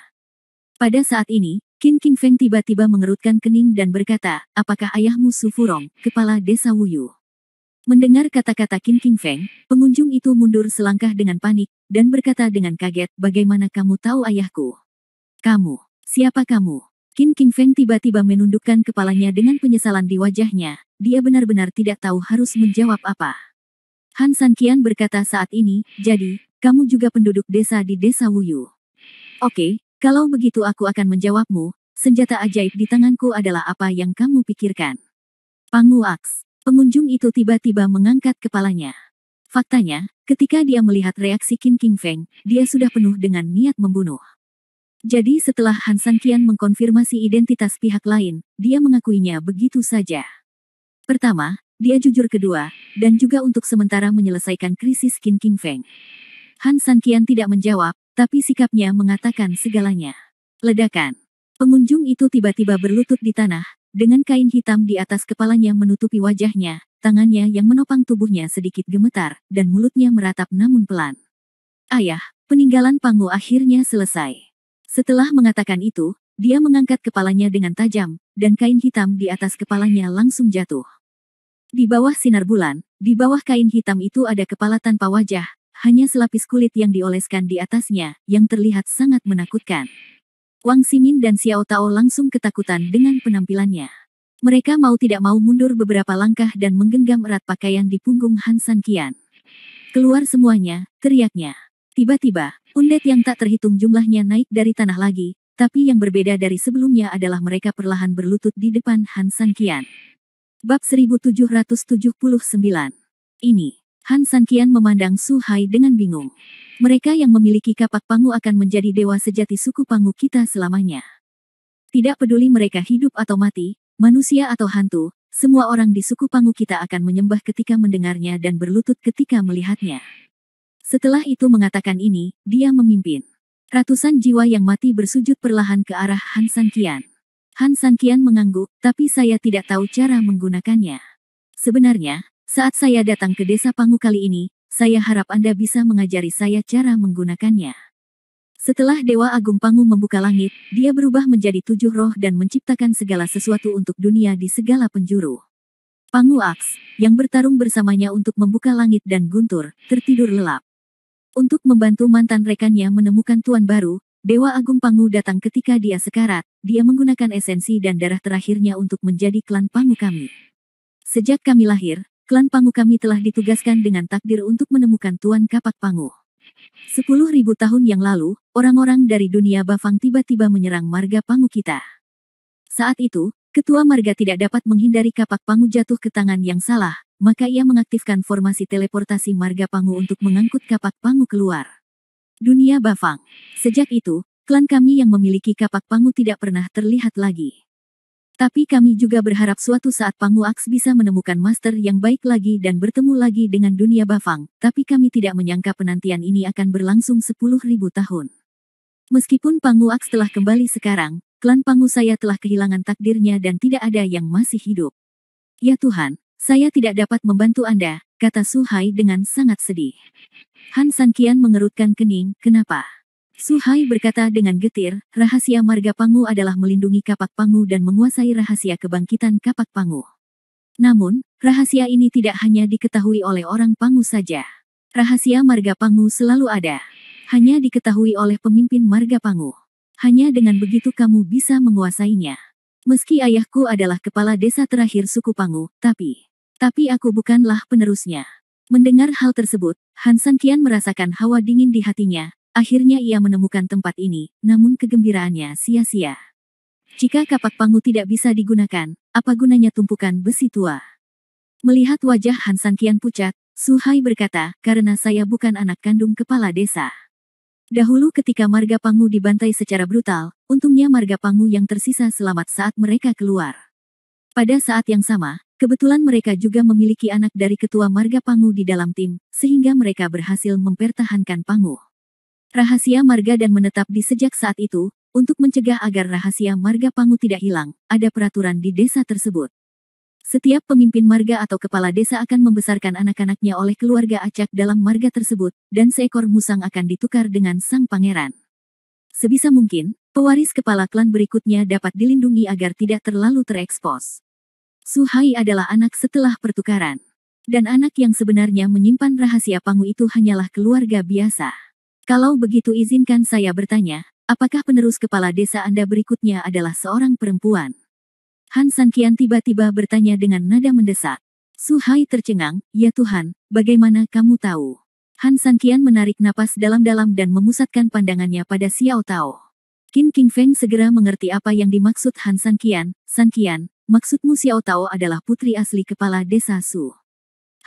Pada saat ini, Qin King Feng tiba-tiba mengerutkan kening dan berkata, apakah ayahmu Su Furong, kepala desa Wuyu? Mendengar kata-kata Qin King Feng, pengunjung itu mundur selangkah dengan panik, dan berkata dengan kaget, bagaimana kamu tahu ayahku? Kamu, siapa kamu? Qin King Feng tiba-tiba menundukkan kepalanya dengan penyesalan di wajahnya, dia benar-benar tidak tahu harus menjawab apa. Han Sanqian berkata saat ini, jadi, kamu juga penduduk desa di desa Wuyu. Oke, kalau begitu aku akan menjawabmu, senjata ajaib di tanganku adalah apa yang kamu pikirkan. Pangu Aks. Pengunjung itu tiba-tiba mengangkat kepalanya. Faktanya, ketika dia melihat reaksi Qin King Feng, dia sudah penuh dengan niat membunuh. Jadi setelah Han Sanqian mengkonfirmasi identitas pihak lain, dia mengakuinya begitu saja. Pertama, dia jujur kedua, dan juga untuk sementara menyelesaikan krisis Qin King Feng. Han Sanqian tidak menjawab, tapi sikapnya mengatakan segalanya. Ledakan. Pengunjung itu tiba-tiba berlutut di tanah, dengan kain hitam di atas kepalanya menutupi wajahnya, tangannya yang menopang tubuhnya sedikit gemetar, dan mulutnya meratap namun pelan. Ayah, peninggalan Pangu akhirnya selesai. Setelah mengatakan itu, dia mengangkat kepalanya dengan tajam, dan kain hitam di atas kepalanya langsung jatuh. Di bawah sinar bulan, di bawah kain hitam itu ada kepala tanpa wajah, hanya selapis kulit yang dioleskan di atasnya, yang terlihat sangat menakutkan. Wang Ximin dan Xiao Tao langsung ketakutan dengan penampilannya. Mereka mau tidak mau mundur beberapa langkah dan menggenggam erat pakaian di punggung Han Sanqian. Keluar semuanya, teriaknya. Tiba-tiba, undead yang tak terhitung jumlahnya naik dari tanah lagi, tapi yang berbeda dari sebelumnya adalah mereka perlahan berlutut di depan Han Sanqian. Bab 1779. Ini, Han Sanqian memandang Su Hai dengan bingung. Mereka yang memiliki kapak Pangu akan menjadi dewa sejati suku Pangu kita selamanya. Tidak peduli mereka hidup atau mati, manusia atau hantu, semua orang di suku Pangu kita akan menyembah ketika mendengarnya dan berlutut ketika melihatnya. Setelah itu mengatakan ini, dia memimpin. Ratusan jiwa yang mati bersujud perlahan ke arah Han Sanqian. Han Sanqian mengangguk, tapi saya tidak tahu cara menggunakannya. Sebenarnya, saat saya datang ke desa Pangu kali ini, saya harap Anda bisa mengajari saya cara menggunakannya. Setelah Dewa Agung Pangu membuka langit, dia berubah menjadi 7 roh dan menciptakan segala sesuatu untuk dunia di segala penjuru. Pangu Aks, yang bertarung bersamanya untuk membuka langit dan Guntur, tertidur lelap. Untuk membantu mantan rekannya menemukan tuan baru, Dewa Agung Pangu datang ketika dia sekarat, dia menggunakan esensi dan darah terakhirnya untuk menjadi klan Pangu kami. Sejak kami lahir, klan Pangu kami telah ditugaskan dengan takdir untuk menemukan Tuan Kapak Pangu. 10.000 tahun yang lalu, orang-orang dari dunia Bafang tiba-tiba menyerang marga Pangu kita. Saat itu, ketua marga tidak dapat menghindari Kapak Pangu jatuh ke tangan yang salah, maka ia mengaktifkan formasi teleportasi marga Pangu untuk mengangkut Kapak Pangu keluar dunia Bafang. Sejak itu, klan kami yang memiliki Kapak Pangu tidak pernah terlihat lagi. Tapi kami juga berharap suatu saat Pangu Aks bisa menemukan master yang baik lagi dan bertemu lagi dengan dunia Bafang, tapi kami tidak menyangka penantian ini akan berlangsung 10.000 tahun. Meskipun Pangu Aks telah kembali sekarang, klan Pangu saya telah kehilangan takdirnya dan tidak ada yang masih hidup. Ya Tuhan, saya tidak dapat membantu Anda, kata Su Hai dengan sangat sedih. Han Sanqian mengerutkan kening, kenapa? Su Hai berkata dengan getir, rahasia marga Pangu adalah melindungi Kapak Pangu dan menguasai rahasia kebangkitan Kapak Pangu. Namun, rahasia ini tidak hanya diketahui oleh orang Pangu saja. Rahasia marga Pangu selalu ada. Hanya diketahui oleh pemimpin marga Pangu. Hanya dengan begitu kamu bisa menguasainya. Meski ayahku adalah kepala desa terakhir suku Pangu, tapi aku bukanlah penerusnya. Mendengar hal tersebut, Han Sanqian merasakan hawa dingin di hatinya, akhirnya ia menemukan tempat ini, namun kegembiraannya sia-sia. Jika kapak Pangu tidak bisa digunakan, apa gunanya tumpukan besi tua? Melihat wajah Han Sanqian pucat, Su Hai berkata, karena saya bukan anak kandung kepala desa. Dahulu ketika marga Pangu dibantai secara brutal, untungnya marga Pangu yang tersisa selamat saat mereka keluar. Pada saat yang sama, kebetulan mereka juga memiliki anak dari ketua marga Pangu di dalam tim, sehingga mereka berhasil mempertahankan Pangu. Rahasia marga dan menetap di sejak saat itu, untuk mencegah agar rahasia marga Pangu tidak hilang, ada peraturan di desa tersebut. Setiap pemimpin marga atau kepala desa akan membesarkan anak-anaknya oleh keluarga acak dalam marga tersebut, dan seekor musang akan ditukar dengan sang pangeran. Sebisa mungkin, pewaris kepala klan berikutnya dapat dilindungi agar tidak terlalu terekspos. Su Hai adalah anak setelah pertukaran. Dan anak yang sebenarnya menyimpan rahasia Pangu itu hanyalah keluarga biasa. Kalau begitu izinkan saya bertanya, apakah penerus kepala desa Anda berikutnya adalah seorang perempuan? Han Sanqian tiba-tiba bertanya dengan nada mendesak. Su Hai tercengang, ya Tuhan, bagaimana kamu tahu? Han Sanqian menarik napas dalam-dalam dan memusatkan pandangannya pada Xiao Tao. Qin King Feng segera mengerti apa yang dimaksud Han Sanqian. Sanqian, maksudmu Xiao Tao adalah putri asli kepala desa Su.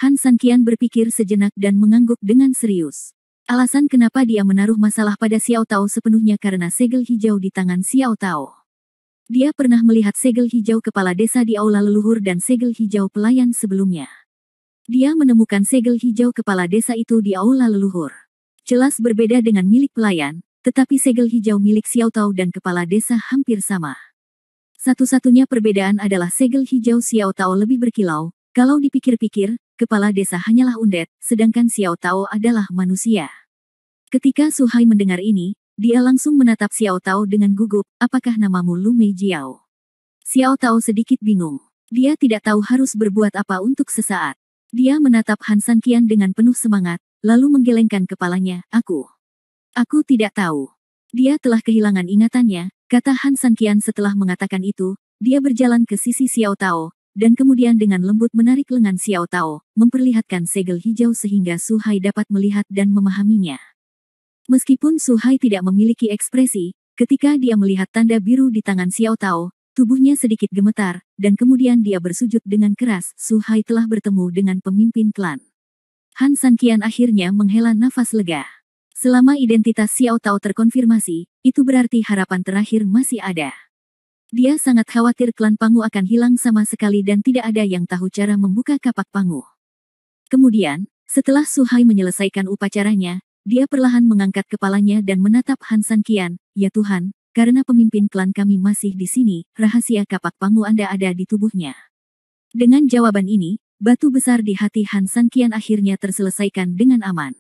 Han Sanqian berpikir sejenak dan mengangguk dengan serius. Alasan kenapa dia menaruh masalah pada Xiao Tao sepenuhnya karena segel hijau di tangan Xiao Tao. Dia pernah melihat segel hijau kepala desa di aula leluhur dan segel hijau pelayan sebelumnya. Dia menemukan segel hijau kepala desa itu di aula leluhur. Jelas berbeda dengan milik pelayan, tetapi segel hijau milik Xiao Tao dan kepala desa hampir sama. Satu-satunya perbedaan adalah segel hijau Xiao Tao lebih berkilau. Kalau dipikir-pikir, kepala desa hanyalah undet, sedangkan Xiao Tao adalah manusia. Ketika Su Hai mendengar ini, dia langsung menatap Xiao Tao dengan gugup, apakah namamu Lu Mei Jiao? Xiao Tao sedikit bingung. Dia tidak tahu harus berbuat apa untuk sesaat. Dia menatap Han Sanqian dengan penuh semangat, lalu menggelengkan kepalanya, Aku tidak tahu. Dia telah kehilangan ingatannya, kata Han Sanqian setelah mengatakan itu, dia berjalan ke sisi Xiao Tao, dan kemudian dengan lembut menarik lengan Xiao Tao, memperlihatkan segel hijau sehingga Su Hai dapat melihat dan memahaminya. Meskipun Su Hai tidak memiliki ekspresi, ketika dia melihat tanda biru di tangan Xiao Tao, tubuhnya sedikit gemetar, dan kemudian dia bersujud dengan keras. Su Hai telah bertemu dengan pemimpin klan. Han Sanqian akhirnya menghela nafas lega. Selama identitas Xiao Tao terkonfirmasi, itu berarti harapan terakhir masih ada. Dia sangat khawatir klan Pangu akan hilang sama sekali dan tidak ada yang tahu cara membuka kapak Pangu. Kemudian, setelah Su Hai menyelesaikan upacaranya, dia perlahan mengangkat kepalanya dan menatap Han Sanqian, ya Tuhan, karena pemimpin klan kami masih di sini, rahasia kapak Pangu Anda ada di tubuhnya. Dengan jawaban ini, batu besar di hati Han Sanqian akhirnya terselesaikan dengan aman.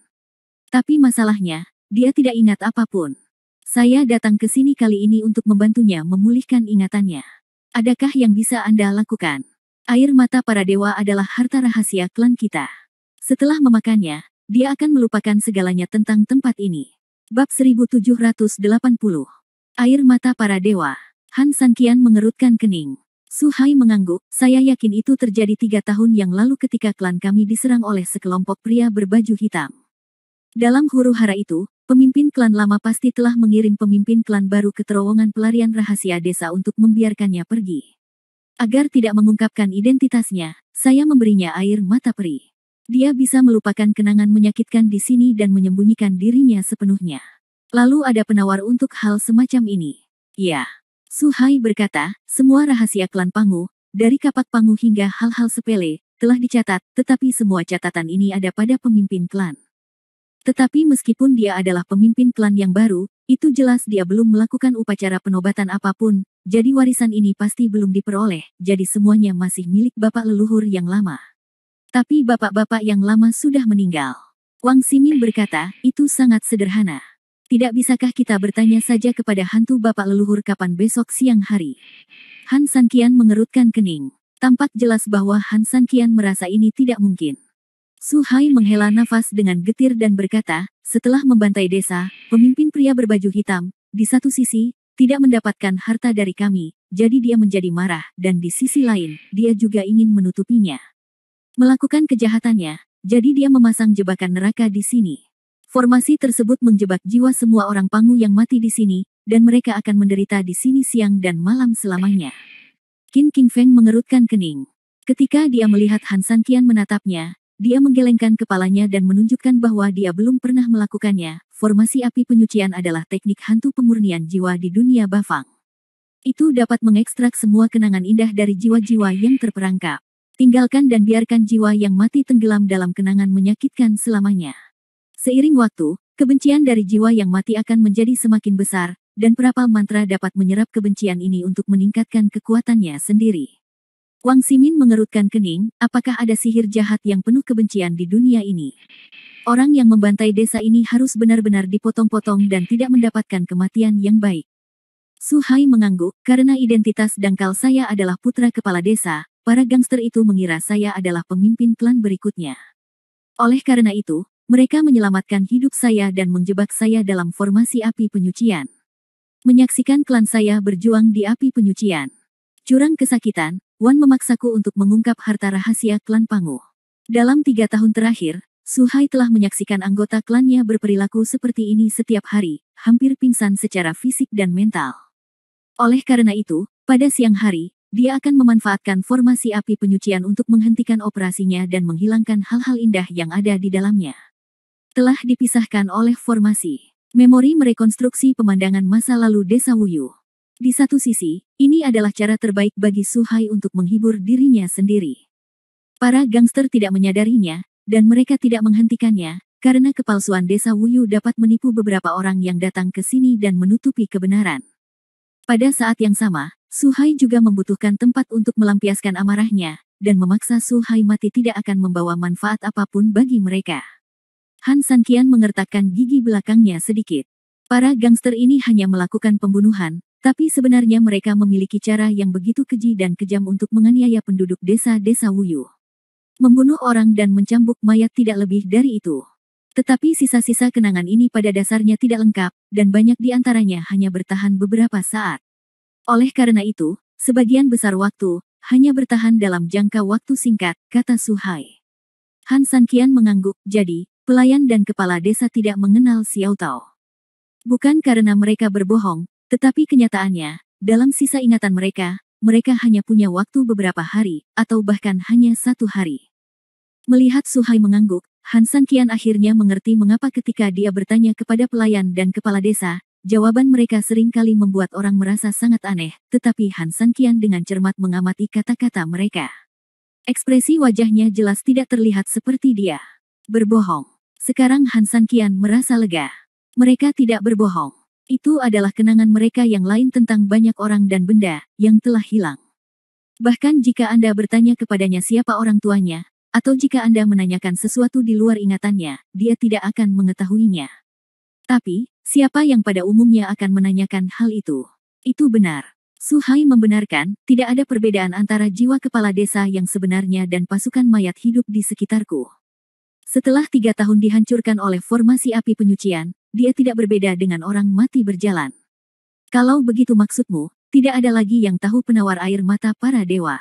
Tapi masalahnya, dia tidak ingat apapun. Saya datang ke sini kali ini untuk membantunya memulihkan ingatannya. Adakah yang bisa Anda lakukan? Air mata para dewa adalah harta rahasia klan kita. Setelah memakannya, dia akan melupakan segalanya tentang tempat ini. Bab 1780. Air mata para dewa. Han Sanqian mengerutkan kening. Su Hai mengangguk, saya yakin itu terjadi 3 tahun yang lalu ketika klan kami diserang oleh sekelompok pria berbaju hitam. Dalam huru-hara itu, pemimpin klan lama pasti telah mengirim pemimpin klan baru ke terowongan pelarian rahasia desa untuk membiarkannya pergi. Agar tidak mengungkapkan identitasnya, saya memberinya air mata peri. Dia bisa melupakan kenangan menyakitkan di sini dan menyembunyikan dirinya sepenuhnya. Lalu ada penawar untuk hal semacam ini. Ya. Su Hai berkata, semua rahasia klan Pangu, dari kapak Pangu hingga hal-hal sepele, telah dicatat, tetapi semua catatan ini ada pada pemimpin klan. Tetapi meskipun dia adalah pemimpin klan yang baru, itu jelas dia belum melakukan upacara penobatan apapun, jadi warisan ini pasti belum diperoleh, jadi semuanya masih milik bapak leluhur yang lama. Tapi bapak-bapak yang lama sudah meninggal. Wang Ximin berkata, itu sangat sederhana. Tidak bisakah kita bertanya saja kepada hantu bapak leluhur kapan besok siang hari? Han Sanqian mengerutkan kening. Tampak jelas bahwa Han Sanqian merasa ini tidak mungkin. Su Hai menghela nafas dengan getir dan berkata, setelah membantai desa, pemimpin pria berbaju hitam, di satu sisi, tidak mendapatkan harta dari kami, jadi dia menjadi marah, dan di sisi lain, dia juga ingin menutupinya. Melakukan kejahatannya, jadi dia memasang jebakan neraka di sini. Formasi tersebut menjebak jiwa semua orang Pangu yang mati di sini, dan mereka akan menderita di sini siang dan malam selamanya. Qin King Feng mengerutkan kening. Ketika dia melihat Han San Qian menatapnya, dia menggelengkan kepalanya dan menunjukkan bahwa dia belum pernah melakukannya. Formasi api penyucian adalah teknik hantu pemurnian jiwa di dunia Bafang. Itu dapat mengekstrak semua kenangan indah dari jiwa-jiwa yang terperangkap. Tinggalkan dan biarkan jiwa yang mati tenggelam dalam kenangan menyakitkan selamanya. Seiring waktu, kebencian dari jiwa yang mati akan menjadi semakin besar, dan perapal mantra dapat menyerap kebencian ini untuk meningkatkan kekuatannya sendiri. Wang Ximin mengerutkan kening, apakah ada sihir jahat yang penuh kebencian di dunia ini? Orang yang membantai desa ini harus benar-benar dipotong-potong dan tidak mendapatkan kematian yang baik. Su Hai mengangguk, karena identitas dangkal saya adalah putra kepala desa, para gangster itu mengira saya adalah pemimpin klan berikutnya. Oleh karena itu, mereka menyelamatkan hidup saya dan menjebak saya dalam formasi api penyucian. Menyaksikan klan saya berjuang di api penyucian. Curang kesakitan, Wan memaksaku untuk mengungkap harta rahasia klan Pangu. Dalam 3 tahun terakhir, Su Hai telah menyaksikan anggota klannya berperilaku seperti ini setiap hari, hampir pingsan secara fisik dan mental. Oleh karena itu, pada siang hari, dia akan memanfaatkan formasi api penyucian untuk menghentikan operasinya dan menghilangkan hal-hal indah yang ada di dalamnya. Telah dipisahkan oleh formasi. Memori merekonstruksi pemandangan masa lalu desa Wuyu. Di satu sisi, ini adalah cara terbaik bagi Su Hai untuk menghibur dirinya sendiri. Para gangster tidak menyadarinya, dan mereka tidak menghentikannya, karena kepalsuan desa Wuyu dapat menipu beberapa orang yang datang ke sini dan menutupi kebenaran. Pada saat yang sama, Su Hai juga membutuhkan tempat untuk melampiaskan amarahnya, dan memaksa Su Hai mati tidak akan membawa manfaat apapun bagi mereka. Han San Qian mengertakkan gigi belakangnya sedikit. Para gangster ini hanya melakukan pembunuhan, tapi sebenarnya mereka memiliki cara yang begitu keji dan kejam untuk menganiaya penduduk desa-desa Wuyu. Membunuh orang dan mencambuk mayat tidak lebih dari itu. Tetapi sisa-sisa kenangan ini pada dasarnya tidak lengkap, dan banyak di antaranya hanya bertahan beberapa saat. Oleh karena itu, sebagian besar waktu, hanya bertahan dalam jangka waktu singkat, kata Su Hai. Han San Qian mengangguk, jadi, pelayan dan kepala desa tidak mengenal Xiao Tao. Bukan karena mereka berbohong, tetapi kenyataannya, dalam sisa ingatan mereka, mereka hanya punya waktu beberapa hari, atau bahkan hanya 1 hari. Melihat Su Hai mengangguk, Han San Qian akhirnya mengerti mengapa ketika dia bertanya kepada pelayan dan kepala desa, jawaban mereka seringkali membuat orang merasa sangat aneh, tetapi Han San Qian dengan cermat mengamati kata-kata mereka. Ekspresi wajahnya jelas tidak terlihat seperti dia berbohong. Sekarang Han San Qian merasa lega. Mereka tidak berbohong. Itu adalah kenangan mereka yang lain tentang banyak orang dan benda yang telah hilang. Bahkan jika Anda bertanya kepadanya siapa orang tuanya, atau jika Anda menanyakan sesuatu di luar ingatannya, dia tidak akan mengetahuinya. Tapi, siapa yang pada umumnya akan menanyakan hal itu? Itu benar. Su Hai membenarkan, tidak ada perbedaan antara jiwa kepala desa yang sebenarnya dan pasukan mayat hidup di sekitarku. Setelah 3 tahun dihancurkan oleh formasi api penyucian, dia tidak berbeda dengan orang mati berjalan. Kalau begitu maksudmu, tidak ada lagi yang tahu penawar air mata para dewa.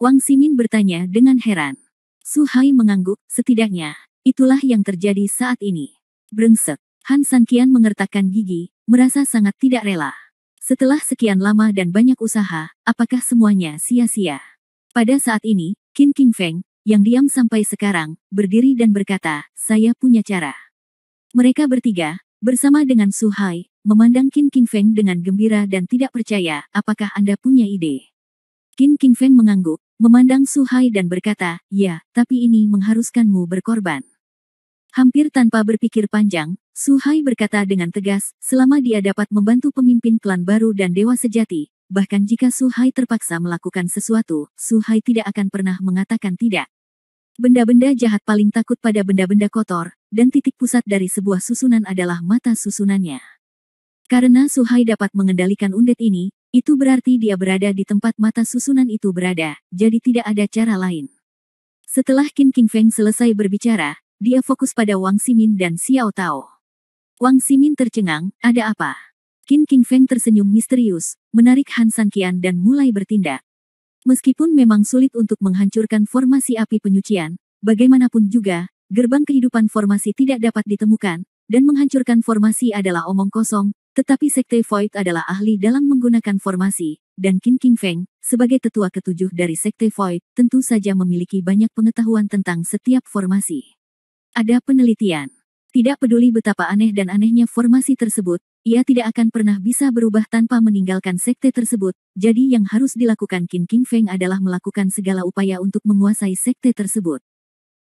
Wang Ximin bertanya dengan heran. Su Hai mengangguk, setidaknya, itulah yang terjadi saat ini. Brengsek. Han San Qian mengertakkan gigi, merasa sangat tidak rela. Setelah sekian lama dan banyak usaha, apakah semuanya sia-sia? Pada saat ini, Qin King Feng, yang diam sampai sekarang, berdiri dan berkata, saya punya cara. Mereka bertiga, bersama dengan Su Hai, memandang Qin King Feng dengan gembira dan tidak percaya, apakah Anda punya ide? Qin King Feng mengangguk, memandang Su Hai dan berkata, ya, tapi ini mengharuskanmu berkorban. Hampir tanpa berpikir panjang, Su Hai berkata dengan tegas, selama dia dapat membantu pemimpin klan baru dan dewa sejati, bahkan jika Su Hai terpaksa melakukan sesuatu, Su Hai tidak akan pernah mengatakan tidak. Benda-benda jahat paling takut pada benda-benda kotor, dan titik pusat dari sebuah susunan adalah mata susunannya. Karena Su Hai dapat mengendalikan undet ini, itu berarti dia berada di tempat mata susunan itu berada, jadi tidak ada cara lain. Setelah Qin King Feng selesai berbicara, dia fokus pada Wang Ximin dan Xiao Tao. Wang Ximin tercengang, ada apa? Qin King Feng tersenyum misterius, menarik Han San Qian dan mulai bertindak. Meskipun memang sulit untuk menghancurkan formasi api penyucian, bagaimanapun juga, gerbang kehidupan formasi tidak dapat ditemukan, dan menghancurkan formasi adalah omong kosong, tetapi Sekte Void adalah ahli dalam menggunakan formasi, dan Qin King Feng, sebagai tetua ketujuh dari Sekte Void, tentu saja memiliki banyak pengetahuan tentang setiap formasi. Ada penelitian. Tidak peduli betapa aneh dan anehnya formasi tersebut, ia tidak akan pernah bisa berubah tanpa meninggalkan sekte tersebut, jadi yang harus dilakukan Qin King Feng adalah melakukan segala upaya untuk menguasai sekte tersebut.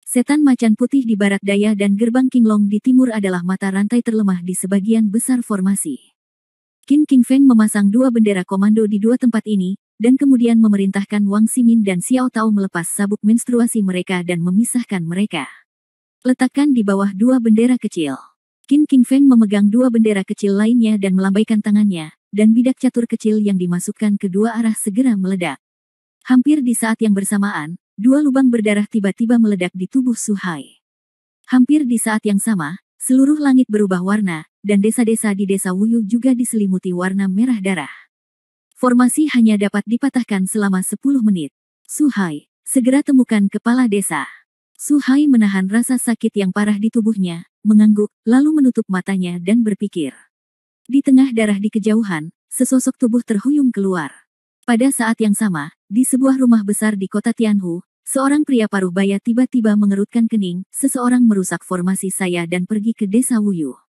Setan macan putih di barat daya dan gerbang Qinglong di timur adalah mata rantai terlemah di sebagian besar formasi. Qin King Feng memasang dua bendera komando di dua tempat ini, dan kemudian memerintahkan Wang Ximin dan Xiao Tao melepas sabuk menstruasi mereka dan memisahkan mereka. Letakkan di bawah dua bendera kecil. Qin King Feng memegang dua bendera kecil lainnya dan melambaikan tangannya, dan bidak catur kecil yang dimasukkan ke dua arah segera meledak. Hampir di saat yang bersamaan, dua lubang berdarah tiba-tiba meledak di tubuh Su Hai. Hampir di saat yang sama, seluruh langit berubah warna, dan desa-desa di desa Wuyu juga diselimuti warna merah darah. Formasi hanya dapat dipatahkan selama 10 menit. Su Hai, segera temukan kepala desa. Su Hai menahan rasa sakit yang parah di tubuhnya, mengangguk, lalu menutup matanya dan berpikir. Di tengah darah di kejauhan, sesosok tubuh terhuyung keluar. Pada saat yang sama, di sebuah rumah besar di kota Tianhu, seorang pria paruh baya tiba-tiba mengerutkan kening, seseorang merusak formasi saya dan pergi ke desa Wuyu.